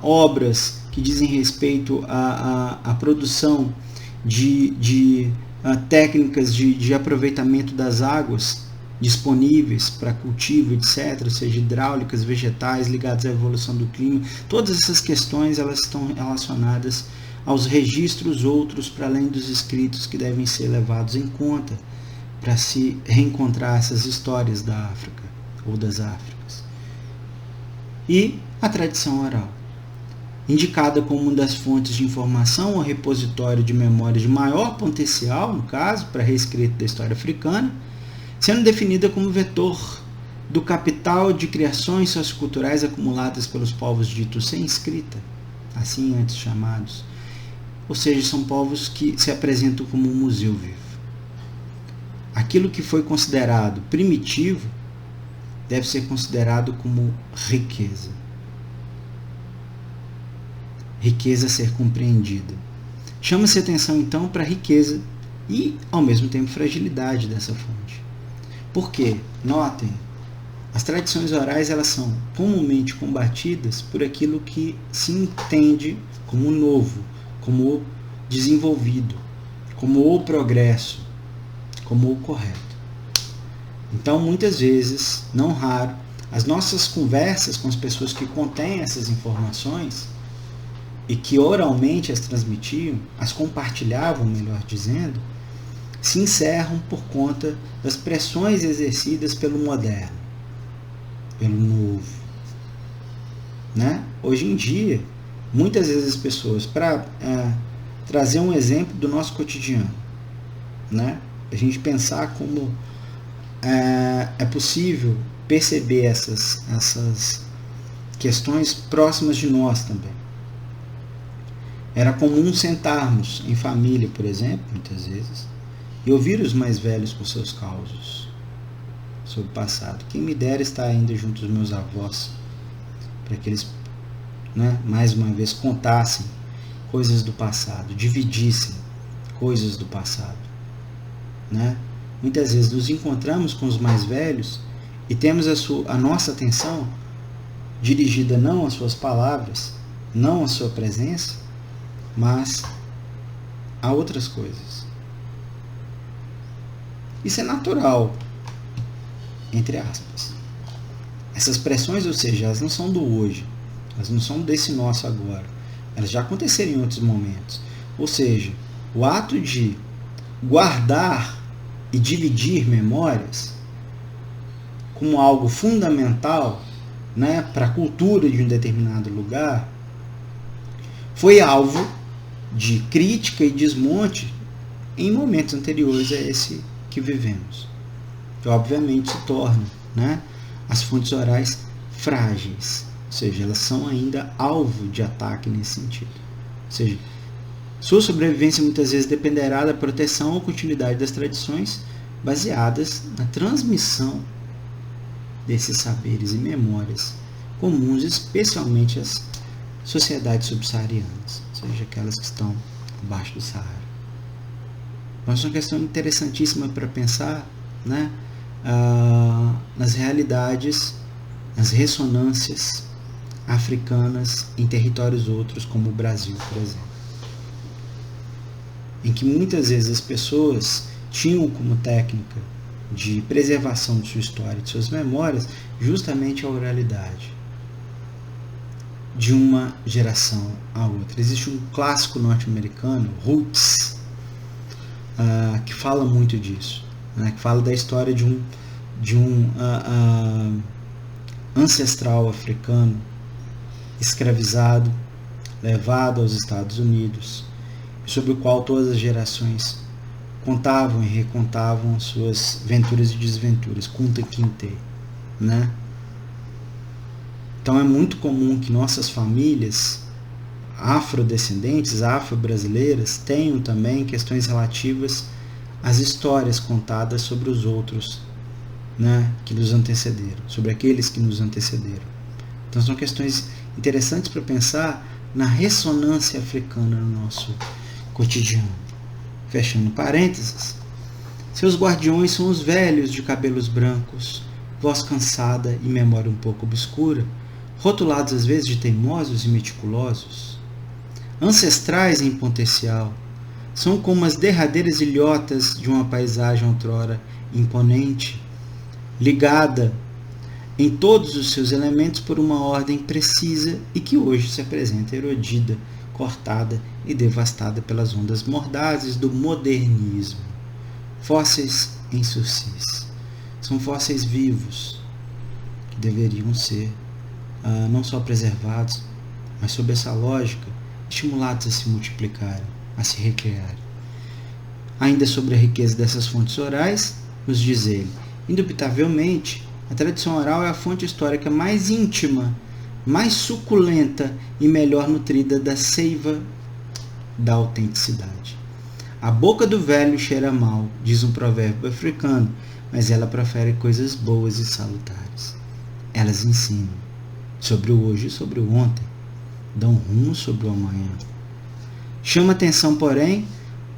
obras que dizem respeito à produção de técnicas de aproveitamento das águas, disponíveis para cultivo, etc., ou seja, hidráulicas, vegetais ligadas à evolução do clima. Todas essas questões elas estão relacionadas aos registros outros para além dos escritos que devem ser levados em conta para se reencontrar essas histórias da África ou das Áfricas. E a tradição oral, indicada como uma das fontes de informação ou repositório de memória de maior potencial, no caso, para reescrito da história africana, sendo definida como vetor do capital de criações socioculturais acumuladas pelos povos ditos sem escrita, assim antes chamados, ou seja, são povos que se apresentam como um museu vivo. Aquilo que foi considerado primitivo deve ser considerado como riqueza. Riqueza a ser compreendida. Chama-se atenção então para a riqueza e, ao mesmo tempo, fragilidade dessa fonte. Por quê? Notem, as tradições orais elas são comumente combatidas por aquilo que se entende como novo, como o desenvolvido, como o progresso, como o correto. Então, muitas vezes, não raro, as nossas conversas com as pessoas que contêm essas informações e que oralmente as transmitiam, as compartilhavam, melhor dizendo, se encerram por conta das pressões exercidas pelo moderno, pelo novo. Né? Hoje em dia, muitas vezes as pessoas, para trazer um exemplo do nosso cotidiano, né? A gente pensar como é possível perceber essas questões próximas de nós também. Era comum sentarmos em família, por exemplo, muitas vezes, e ouvir os mais velhos com seus causos sobre o passado. Quem me dera estar ainda junto dos meus avós, para que eles, né, mais uma vez, contassem coisas do passado, dividissem coisas do passado. Né? Muitas vezes nos encontramos com os mais velhos e temos a nossa atenção dirigida não às suas palavras, não à sua presença, mas a outras coisas. Isso é natural, entre aspas. Essas pressões, ou seja, elas não são do hoje, elas não são desse nosso agora, elas já aconteceram em outros momentos. Ou seja, o ato de guardar e dividir memórias como algo fundamental, né, para a cultura de um determinado lugar, foi alvo de crítica e desmonte em momentos anteriores a esse que vivemos. Que obviamente se tornam, né, as fontes orais frágeis, ou seja, elas são ainda alvo de ataque nesse sentido. Ou seja, sua sobrevivência muitas vezes dependerá da proteção ou continuidade das tradições baseadas na transmissão desses saberes e memórias comuns, especialmente às sociedades subsaarianas, ou seja, aquelas que estão abaixo do Saara. Mas é uma questão interessantíssima para pensar, né, nas realidades, nas ressonâncias africanas em territórios outros, como o Brasil, por exemplo, em que muitas vezes as pessoas tinham como técnica de preservação de sua história, de suas memórias, justamente a oralidade de uma geração a outra. Existe um clássico norte-americano, Roots, que fala muito disso, né? Que fala da história de um ancestral africano escravizado, levado aos Estados Unidos, sobre o qual todas as gerações contavam e recontavam suas venturas e desventuras, Kunta Kinte, né? Então é muito comum que nossas famílias afrodescendentes, afro-brasileiras, tenham também questões relativas às histórias contadas sobre os outros, né, que nos antecederam, sobre aqueles que nos antecederam. Então são questões interessantes para pensar na ressonância africana no nosso cotidiano. Fechando parênteses, seus guardiões são os velhos de cabelos brancos, voz cansada e memória um pouco obscura, rotulados às vezes de teimosos e meticulosos. Ancestrais em potencial, são como as derradeiras ilhotas de uma paisagem outrora imponente, ligada em todos os seus elementos por uma ordem precisa e que hoje se apresenta erodida, cortada e devastada pelas ondas mordazes do modernismo. Fósseis em sursis. São fósseis vivos que deveriam ser não só preservados, mas sob essa lógica, estimulados a se multiplicarem, a se recriarem. Ainda sobre a riqueza dessas fontes orais, nos diz ele, indubitavelmente, a tradição oral é a fonte histórica mais íntima, mais suculenta e melhor nutrida da seiva da autenticidade. A boca do velho cheira mal, diz um provérbio africano, mas ela profere coisas boas e salutares. Elas ensinam sobre o hoje e sobre o ontem, dão rumo sobre o amanhã. Chama atenção, porém,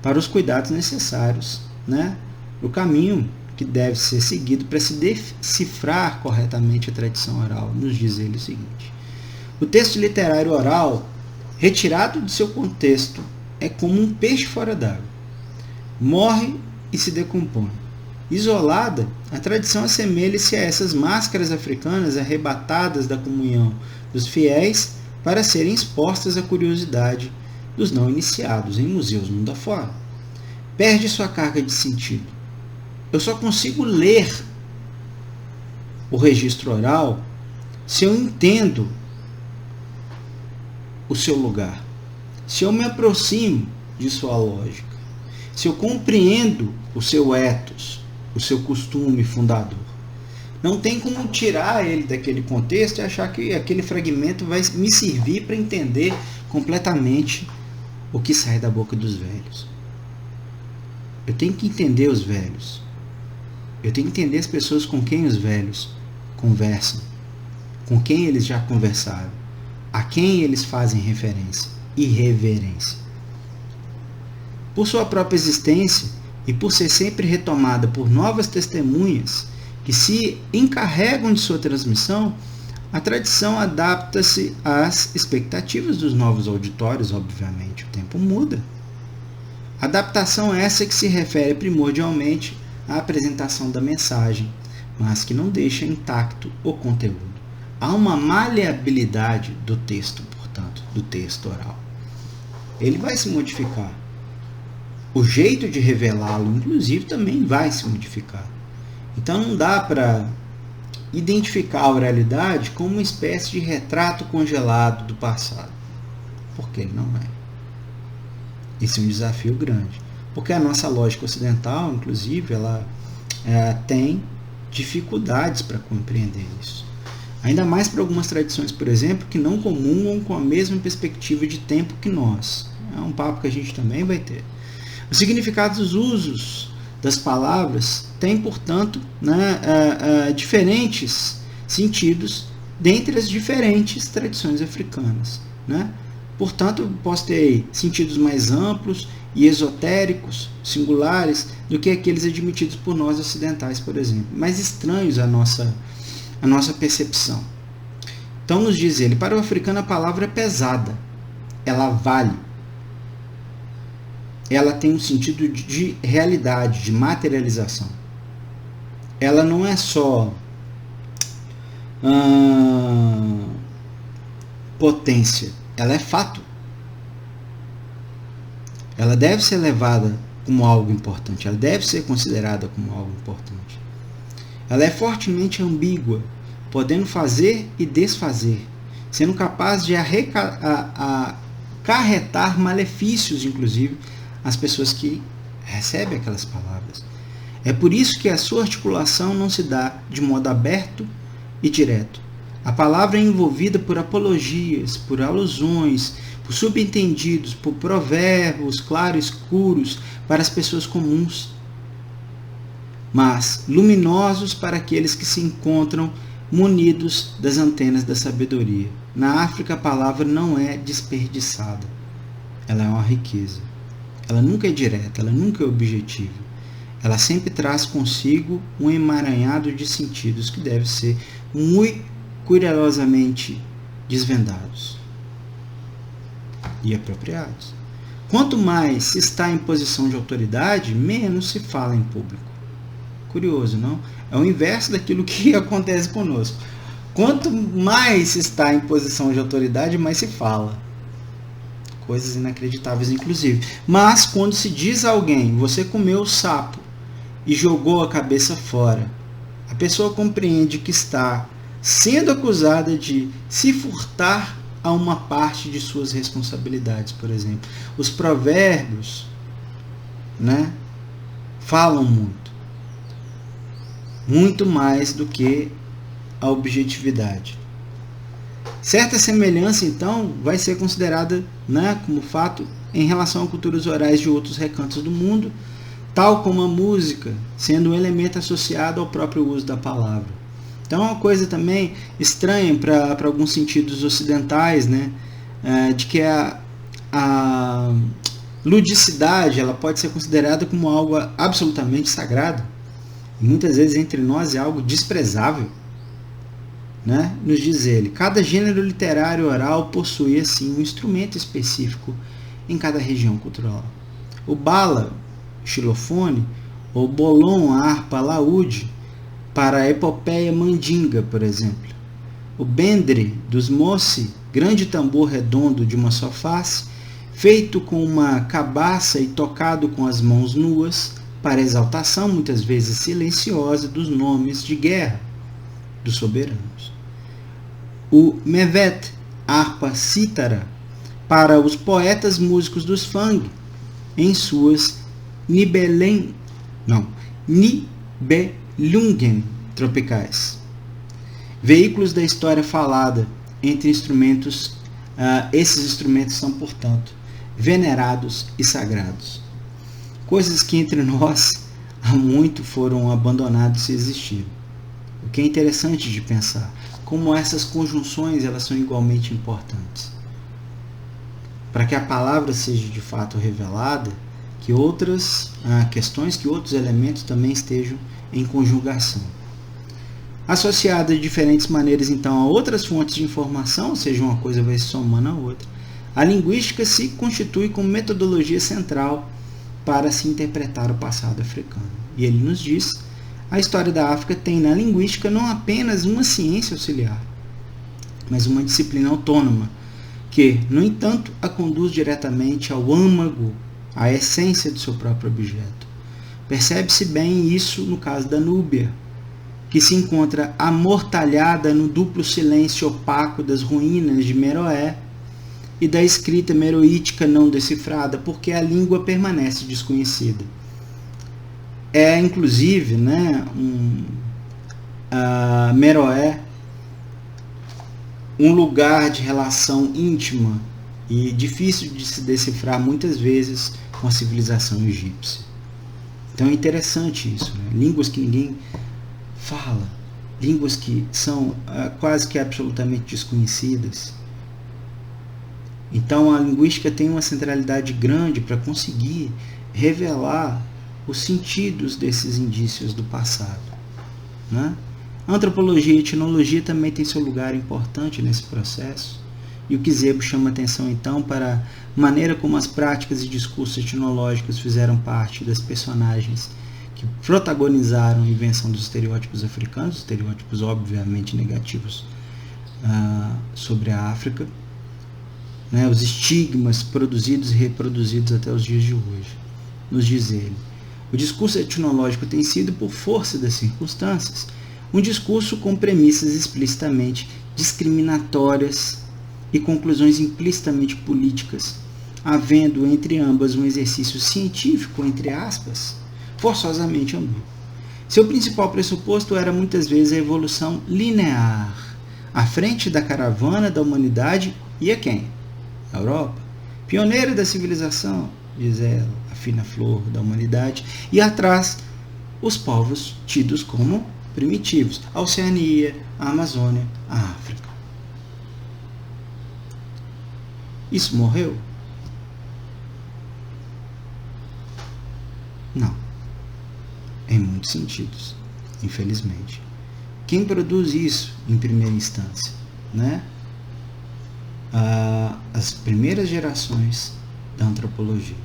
para os cuidados necessários, o caminho que deve ser seguido para se decifrar corretamente a tradição oral. Nos diz ele o seguinte: o texto literário oral, retirado de seu contexto, é como um peixe fora d'água. Morre e se decompõe. Isolada, a tradição assemelha-se a essas máscaras africanas arrebatadas da comunhão dos fiéis para serem expostas à curiosidade dos não iniciados em museus mundo afora. Perde sua carga de sentido. Eu só consigo ler o registro oral se eu entendo o seu lugar, se eu me aproximo de sua lógica, se eu compreendo o seu ethos, o seu costume fundador. Não tem como tirar ele daquele contexto e achar que aquele fragmento vai me servir para entender completamente o que sai da boca dos velhos. Eu tenho que entender os velhos. Eu tenho que entender as pessoas com quem os velhos conversam, com quem eles já conversaram, a quem eles fazem referência e reverência. Por sua própria existência e por ser sempre retomada por novas testemunhas que se encarregam de sua transmissão, a tradição adapta-se às expectativas dos novos auditórios, obviamente. O tempo muda. Adaptação essa que se refere primordialmente à apresentação da mensagem, mas que não deixa intacto o conteúdo. Há uma maleabilidade do texto, portanto, do texto oral. Ele vai se modificar. O jeito de revelá-lo, inclusive, também vai se modificar. Então não dá para identificar a oralidade como uma espécie de retrato congelado do passado, porque ele não é. Esse é um desafio grande, porque a nossa lógica ocidental, inclusive, ela tem dificuldades para compreender isso. Ainda mais para algumas tradições, por exemplo, que não comungam com a mesma perspectiva de tempo que nós. É um papo que a gente também vai ter. Os significados dos usos das palavras têm, portanto, diferentes sentidos dentre as diferentes tradições africanas. Portanto, posso ter sentidos mais amplos e esotéricos, singulares, do que aqueles admitidos por nós ocidentais, por exemplo, mais estranhos à nossa percepção. Então, nos diz ele, para o africano a palavra é pesada, ela vale. Ela tem um sentido de realidade, de materialização. Ela não é só potência, ela é fato. Ela deve ser levada como algo importante, ela deve ser considerada como algo importante. Ela é fortemente ambígua, podendo fazer e desfazer, sendo capaz de acarretar malefícios, inclusive, às pessoas que recebem aquelas palavras. É por isso que a sua articulação não se dá de modo aberto e direto. A palavra é envolvida por apologias, por alusões, por subentendidos, por provérbios claro-escuros para as pessoas comuns, mas luminosos para aqueles que se encontram munidos das antenas da sabedoria. Na África, a palavra não é desperdiçada. Ela é uma riqueza. Ela nunca é direta, ela nunca é objetiva. Ela sempre traz consigo um emaranhado de sentidos que devem ser muito cuidadosamente desvendados e apropriados. Quanto mais se está em posição de autoridade, menos se fala em público. Curioso, não? É o inverso daquilo que acontece conosco. Quanto mais se está em posição de autoridade, mais se fala. Coisas inacreditáveis, inclusive. Mas quando se diz a alguém, você comeu o sapo e jogou a cabeça fora, a pessoa compreende que está sendo acusada de se furtar a uma parte de suas responsabilidades, por exemplo. Os provérbios, né, falam muito mais do que a objetividade. Certa semelhança, então, vai ser considerada, né, como fato em relação a culturas orais de outros recantos do mundo, tal como a música, sendo um elemento associado ao próprio uso da palavra. Então é uma coisa também estranha para alguns sentidos ocidentais, né, de que a ludicidade ela pode ser considerada como algo absolutamente sagrado. E muitas vezes entre nós é algo desprezável. Né? Nos diz ele, cada gênero literário oral possui assim um instrumento específico em cada região cultural. O bala, xilofone, ou bolon, a harpa, laúde, para a epopeia mandinga, por exemplo. O bendre dos moci, grande tambor redondo de uma só face, feito com uma cabaça e tocado com as mãos nuas, para exaltação muitas vezes silenciosa dos nomes de guerra dos soberanos. O mevet, harpa cítara, para os poetas músicos dos Fang, em suas Nibelungen tropicais. Veículos da história falada entre instrumentos, esses instrumentos são, portanto, venerados e sagrados. Coisas que entre nós há muito foram abandonadas se existiram. O que é interessante de pensar, como essas conjunções elas são igualmente importantes. Para que a palavra seja de fato revelada, que outras questões, que outros elementos também estejam em conjugação. Associada de diferentes maneiras, então, a outras fontes de informação, ou seja, uma coisa vai se somando a outra, a linguística se constitui como metodologia central para se interpretar o passado africano. E ele nos diz, a história da África tem na linguística não apenas uma ciência auxiliar, mas uma disciplina autônoma, que, no entanto, a conduz diretamente ao âmago, à essência do seu próprio objeto. Percebe-se bem isso no caso da Núbia, que se encontra amortalhada no duplo silêncio opaco das ruínas de Meroé e da escrita meroítica não decifrada, porque a língua permanece desconhecida. É, inclusive, né, Meroé, um lugar de relação íntima e difícil de se decifrar muitas vezes com a civilização egípcia. Então é interessante isso, né? Línguas que ninguém fala, línguas que são quase que absolutamente desconhecidas. Então a linguística tem uma centralidade grande para conseguir revelar os sentidos desses indícios do passado, né? A antropologia e etnologia também tem seu lugar importante nesse processo. E o Kizebo chama atenção então para a maneira como as práticas e discursos etnológicos fizeram parte das personagens que protagonizaram a invenção dos estereótipos africanos, estereótipos obviamente negativos sobre a África, né, os estigmas produzidos e reproduzidos até os dias de hoje. Nos diz ele, o discurso etnológico tem sido, por força das circunstâncias, um discurso com premissas explicitamente discriminatórias e conclusões implicitamente políticas, havendo entre ambas um exercício científico, entre aspas, forçosamente ambíguo. Seu principal pressuposto era muitas vezes a evolução linear, à frente da caravana da humanidade e a quem? A Europa, pioneira da civilização, diz ela, a fina flor da humanidade, e atrás os povos tidos como primitivos, a Oceania, a Amazônia, a África. Isso morreu? Não. Em muitos sentidos, infelizmente. Quem produz isso em primeira instância, né? As primeiras gerações da antropologia.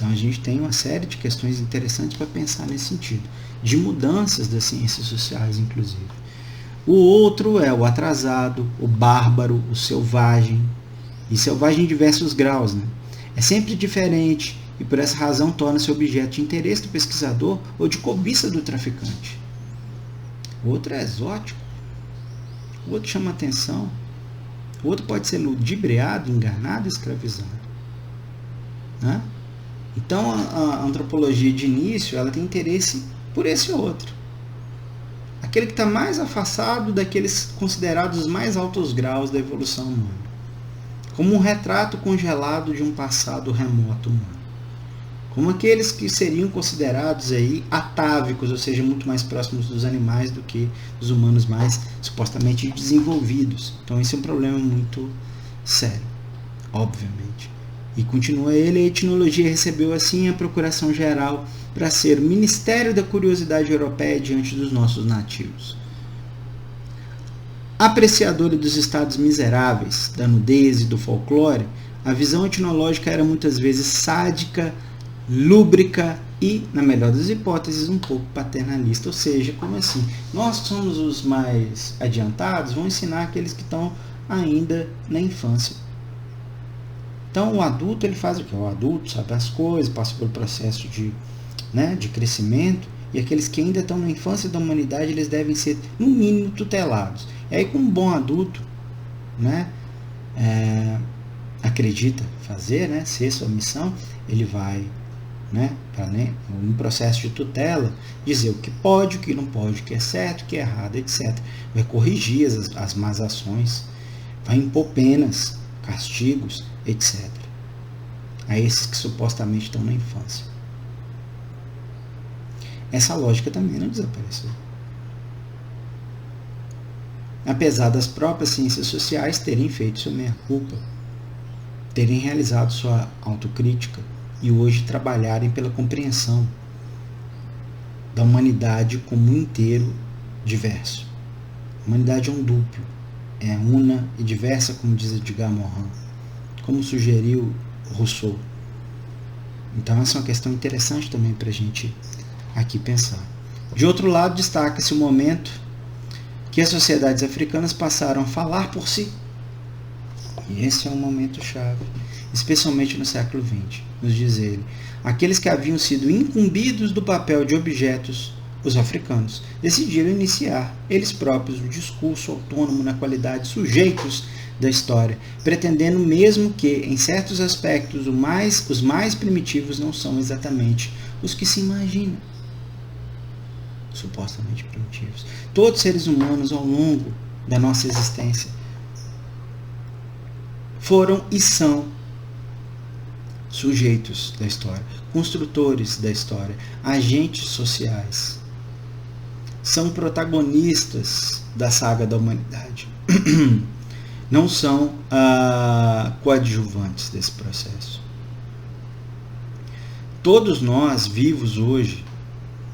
Então a gente tem uma série de questões interessantes para pensar nesse sentido, de mudanças das ciências sociais, inclusive. O outro é o atrasado, o bárbaro, o selvagem, e selvagem em diversos graus, né? É sempre diferente e por essa razão torna-se objeto de interesse do pesquisador ou de cobiça do traficante. O outro é exótico, o outro chama atenção, o outro pode ser ludibriado, enganado, escravizado, né? Então a antropologia de início ela tem interesse por esse outro, aquele que está mais afastado daqueles considerados os mais altos graus da evolução humana, como um retrato congelado de um passado remoto humano, como aqueles que seriam considerados aí atávicos, ou seja, muito mais próximos dos animais do que dos humanos mais supostamente desenvolvidos. Então esse é um problema muito sério, obviamente. E continua ele, a etnologia recebeu assim a procuração geral para ser o Ministério da Curiosidade Europeia diante dos nossos nativos. Apreciadora dos estados miseráveis, da nudez e do folclore, a visão etnológica era muitas vezes sádica, lúbrica e, na melhor das hipóteses, um pouco paternalista. Ou seja, como assim? Nós que somos os mais adiantados, vamos ensinar aqueles que estão ainda na infância. Então o adulto ele faz o quê? O adulto sabe as coisas, passa pelo processo de crescimento, e aqueles que ainda estão na infância da humanidade, eles devem ser, no mínimo, tutelados. E aí, como um bom adulto, né, acredita fazer, né, ser sua missão, ele vai, né, no processo de tutela, dizer o que pode, o que não pode, o que é certo, o que é errado, etc. Vai corrigir as más ações, vai impor penas, castigos, etc. A esses que supostamente estão na infância. Essa lógica também não desapareceu. Apesar das próprias ciências sociais terem feito sua meia-culpa, terem realizado sua autocrítica e hoje trabalharem pela compreensão da humanidade como um inteiro diverso. A humanidade é um duplo, é una e diversa, como diz Edgar Morin, como sugeriu Rousseau. Então essa é uma questão interessante também para a gente aqui pensar. De outro lado, destaca-se o momento que as sociedades africanas passaram a falar por si. E esse é um momento chave, especialmente no século XX, nos diz ele. Aqueles que haviam sido incumbidos do papel de objetos, os africanos, decidiram iniciar eles próprios o discurso autônomo na qualidade de sujeitos da história, pretendendo mesmo que, em certos aspectos, os mais primitivos não são exatamente os que se imaginam. Supostamente primitivos. Todos os seres humanos ao longo da nossa existência foram e são sujeitos da história, construtores da história, agentes sociais. São protagonistas da saga da humanidade. Não são coadjuvantes desse processo. Todos nós, vivos hoje,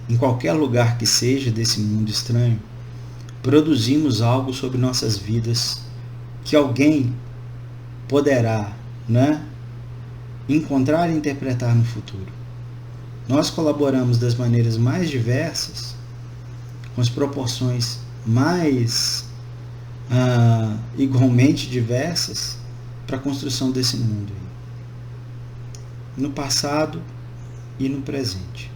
em qualquer lugar que seja desse mundo estranho, produzimos algo sobre nossas vidas que alguém poderá, né, encontrar e interpretar no futuro. Nós colaboramos das maneiras mais diversas, com as proporções mais igualmente diversas, para a construção desse mundo aí. No passado e no presente.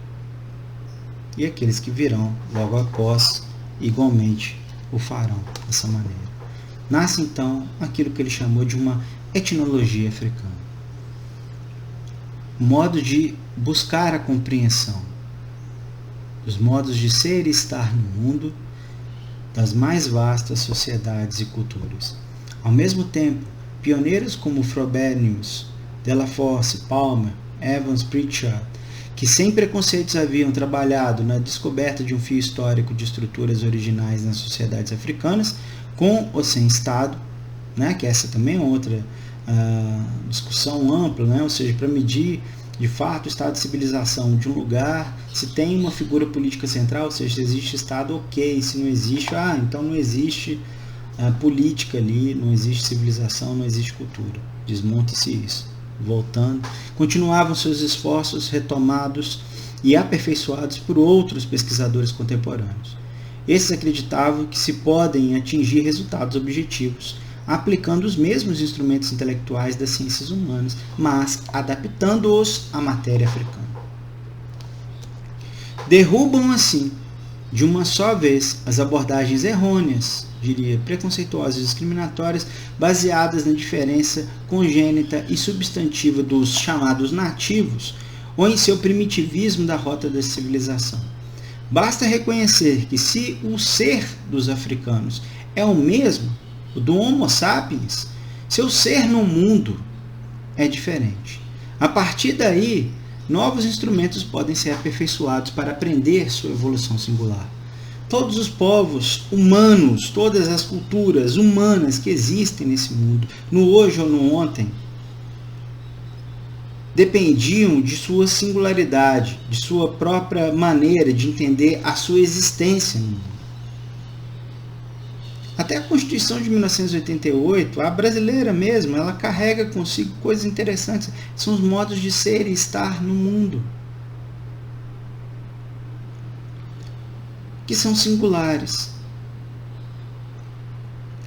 E aqueles que virão logo após, igualmente o farão dessa maneira. Nasce então aquilo que ele chamou de uma etnologia africana. O modo de buscar a compreensão dos modos de ser e estar no mundo das mais vastas sociedades e culturas. Ao mesmo tempo, pioneiros como Frobenius, Delafosse, Palmer, Evans Pritchard, que sem preconceitos haviam trabalhado na descoberta de um fio histórico de estruturas originais nas sociedades africanas, com ou sem Estado, né, que essa também é outra discussão ampla, né, ou seja, para medir de fato o estado de civilização de um lugar, se tem uma figura política central, ou seja, se existe Estado, ok, se não existe, então não existe política ali, não existe civilização, não existe cultura, desmonta-se isso. voltando, continuavam seus esforços retomados e aperfeiçoados por outros pesquisadores contemporâneos. Esses acreditavam que se podem atingir resultados objetivos aplicando os mesmos instrumentos intelectuais das ciências humanas, mas adaptando-os à matéria africana. Derrubam assim, de uma só vez, as abordagens errôneas, diria, preconceituosas e discriminatórias, baseadas na diferença congênita e substantiva dos chamados nativos, ou em seu primitivismo da rota da civilização. Basta reconhecer que se o ser dos africanos é o mesmo, o do Homo sapiens, seu ser no mundo é diferente. A partir daí, novos instrumentos podem ser aperfeiçoados para aprender sua evolução singular. Todos os povos humanos, todas as culturas humanas que existem nesse mundo, no hoje ou no ontem, dependiam de sua singularidade, de sua própria maneira de entender a sua existência no mundo. Até a Constituição de 1988, a brasileira mesmo, ela carrega consigo coisas interessantes. São os modos de ser e estar no mundo, que são singulares,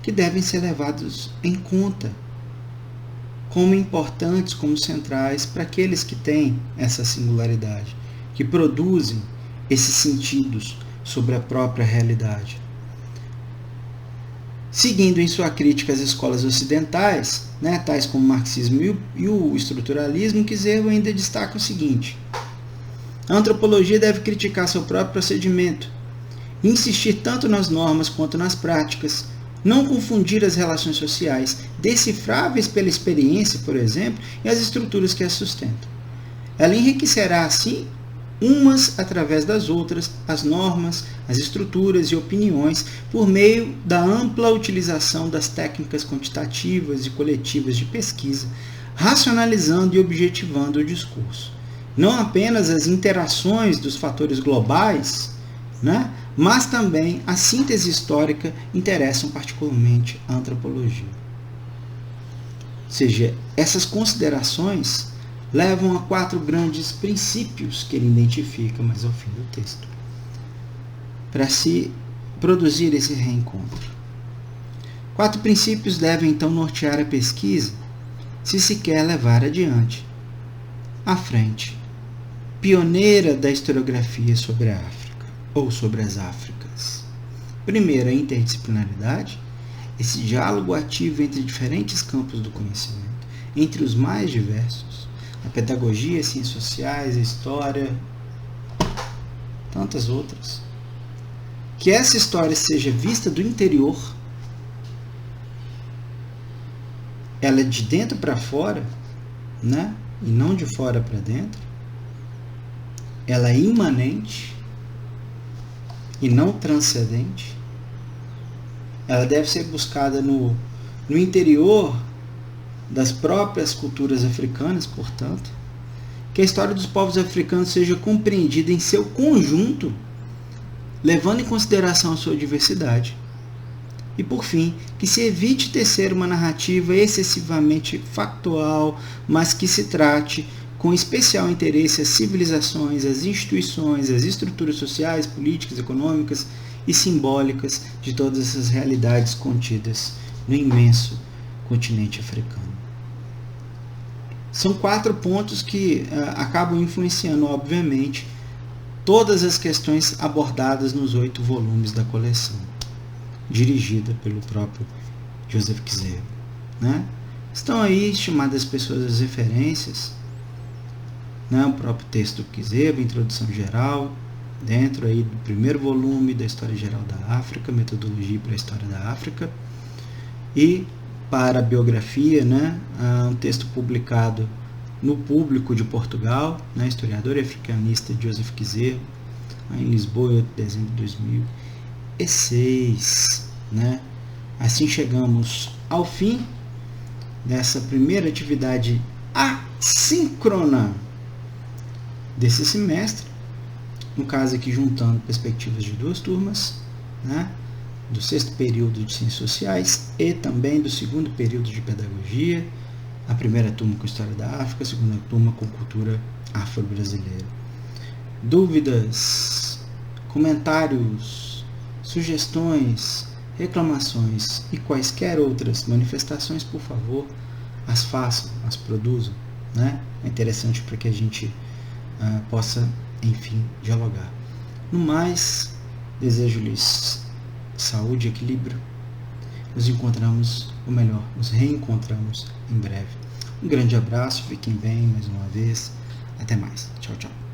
que devem ser levados em conta como importantes, como centrais para aqueles que têm essa singularidade, que produzem esses sentidos sobre a própria realidade. Seguindo em sua crítica às escolas ocidentais, tais como o marxismo e o estruturalismo, Kizerbo ainda destaca o seguinte: a antropologia deve criticar seu próprio procedimento, insistir tanto nas normas quanto nas práticas, não confundir as relações sociais, decifráveis pela experiência, por exemplo, e as estruturas que as sustentam. Ela enriquecerá, assim, umas através das outras, as normas, as estruturas e opiniões, por meio da ampla utilização das técnicas quantitativas e coletivas de pesquisa, racionalizando e objetivando o discurso. Não apenas as interações dos fatores globais, mas também a síntese histórica interessam particularmente a antropologia. Ou seja, essas considerações levam a 4 grandes princípios que ele identifica mais ao fim do texto, para se produzir esse reencontro. 4 princípios devem então nortear a pesquisa se se quer levar adiante, à frente, pioneira da historiografia sobre a África, ou sobre as Áfricas. Primeiro, a interdisciplinaridade, esse diálogo ativo entre diferentes campos do conhecimento, entre os mais diversos, a pedagogia, as ciências sociais, a história, tantas outras. Que essa história seja vista do interior, ela é de dentro para fora, e não de fora para dentro. Ela é imanente e não transcendente. Ela deve ser buscada no interior das próprias culturas africanas, portanto, que a história dos povos africanos seja compreendida em seu conjunto, levando em consideração a sua diversidade. E, por fim, que se evite tecer uma narrativa excessivamente factual, mas que se trate com especial interesse as civilizações, as instituições, as estruturas sociais, políticas, econômicas e simbólicas de todas essas realidades contidas no imenso continente africano. São 4 pontos que acabam influenciando, obviamente, todas as questões abordadas nos 8 volumes da coleção, dirigida pelo próprio Joseph Kizerbo. Estão aí estimadas pessoas as referências, o próprio texto do Kizerbo, introdução geral, dentro aí do primeiro volume da História Geral da África, Metodologia para a História da África, e para a biografia, um texto publicado no Público de Portugal, historiador e africanista Joseph Kizerbo, em Lisboa, em dezembro de 2006. Assim chegamos ao fim dessa primeira atividade assíncrona desse semestre, no caso aqui juntando perspectivas de 2 turmas, do 6º período de Ciências Sociais e também do 2º período de Pedagogia, A primeira turma com História da África, a segunda turma com Cultura Afro-Brasileira. Dúvidas, comentários, sugestões, reclamações e quaisquer outras manifestações, por favor, as façam, as produzam, né? É interessante para que a gente possa, enfim, dialogar. No mais, desejo-lhes saúde e equilíbrio. Nos encontramos, ou melhor, nos reencontramos em breve. Um grande abraço, fiquem bem mais uma vez. Até mais. Tchau, tchau.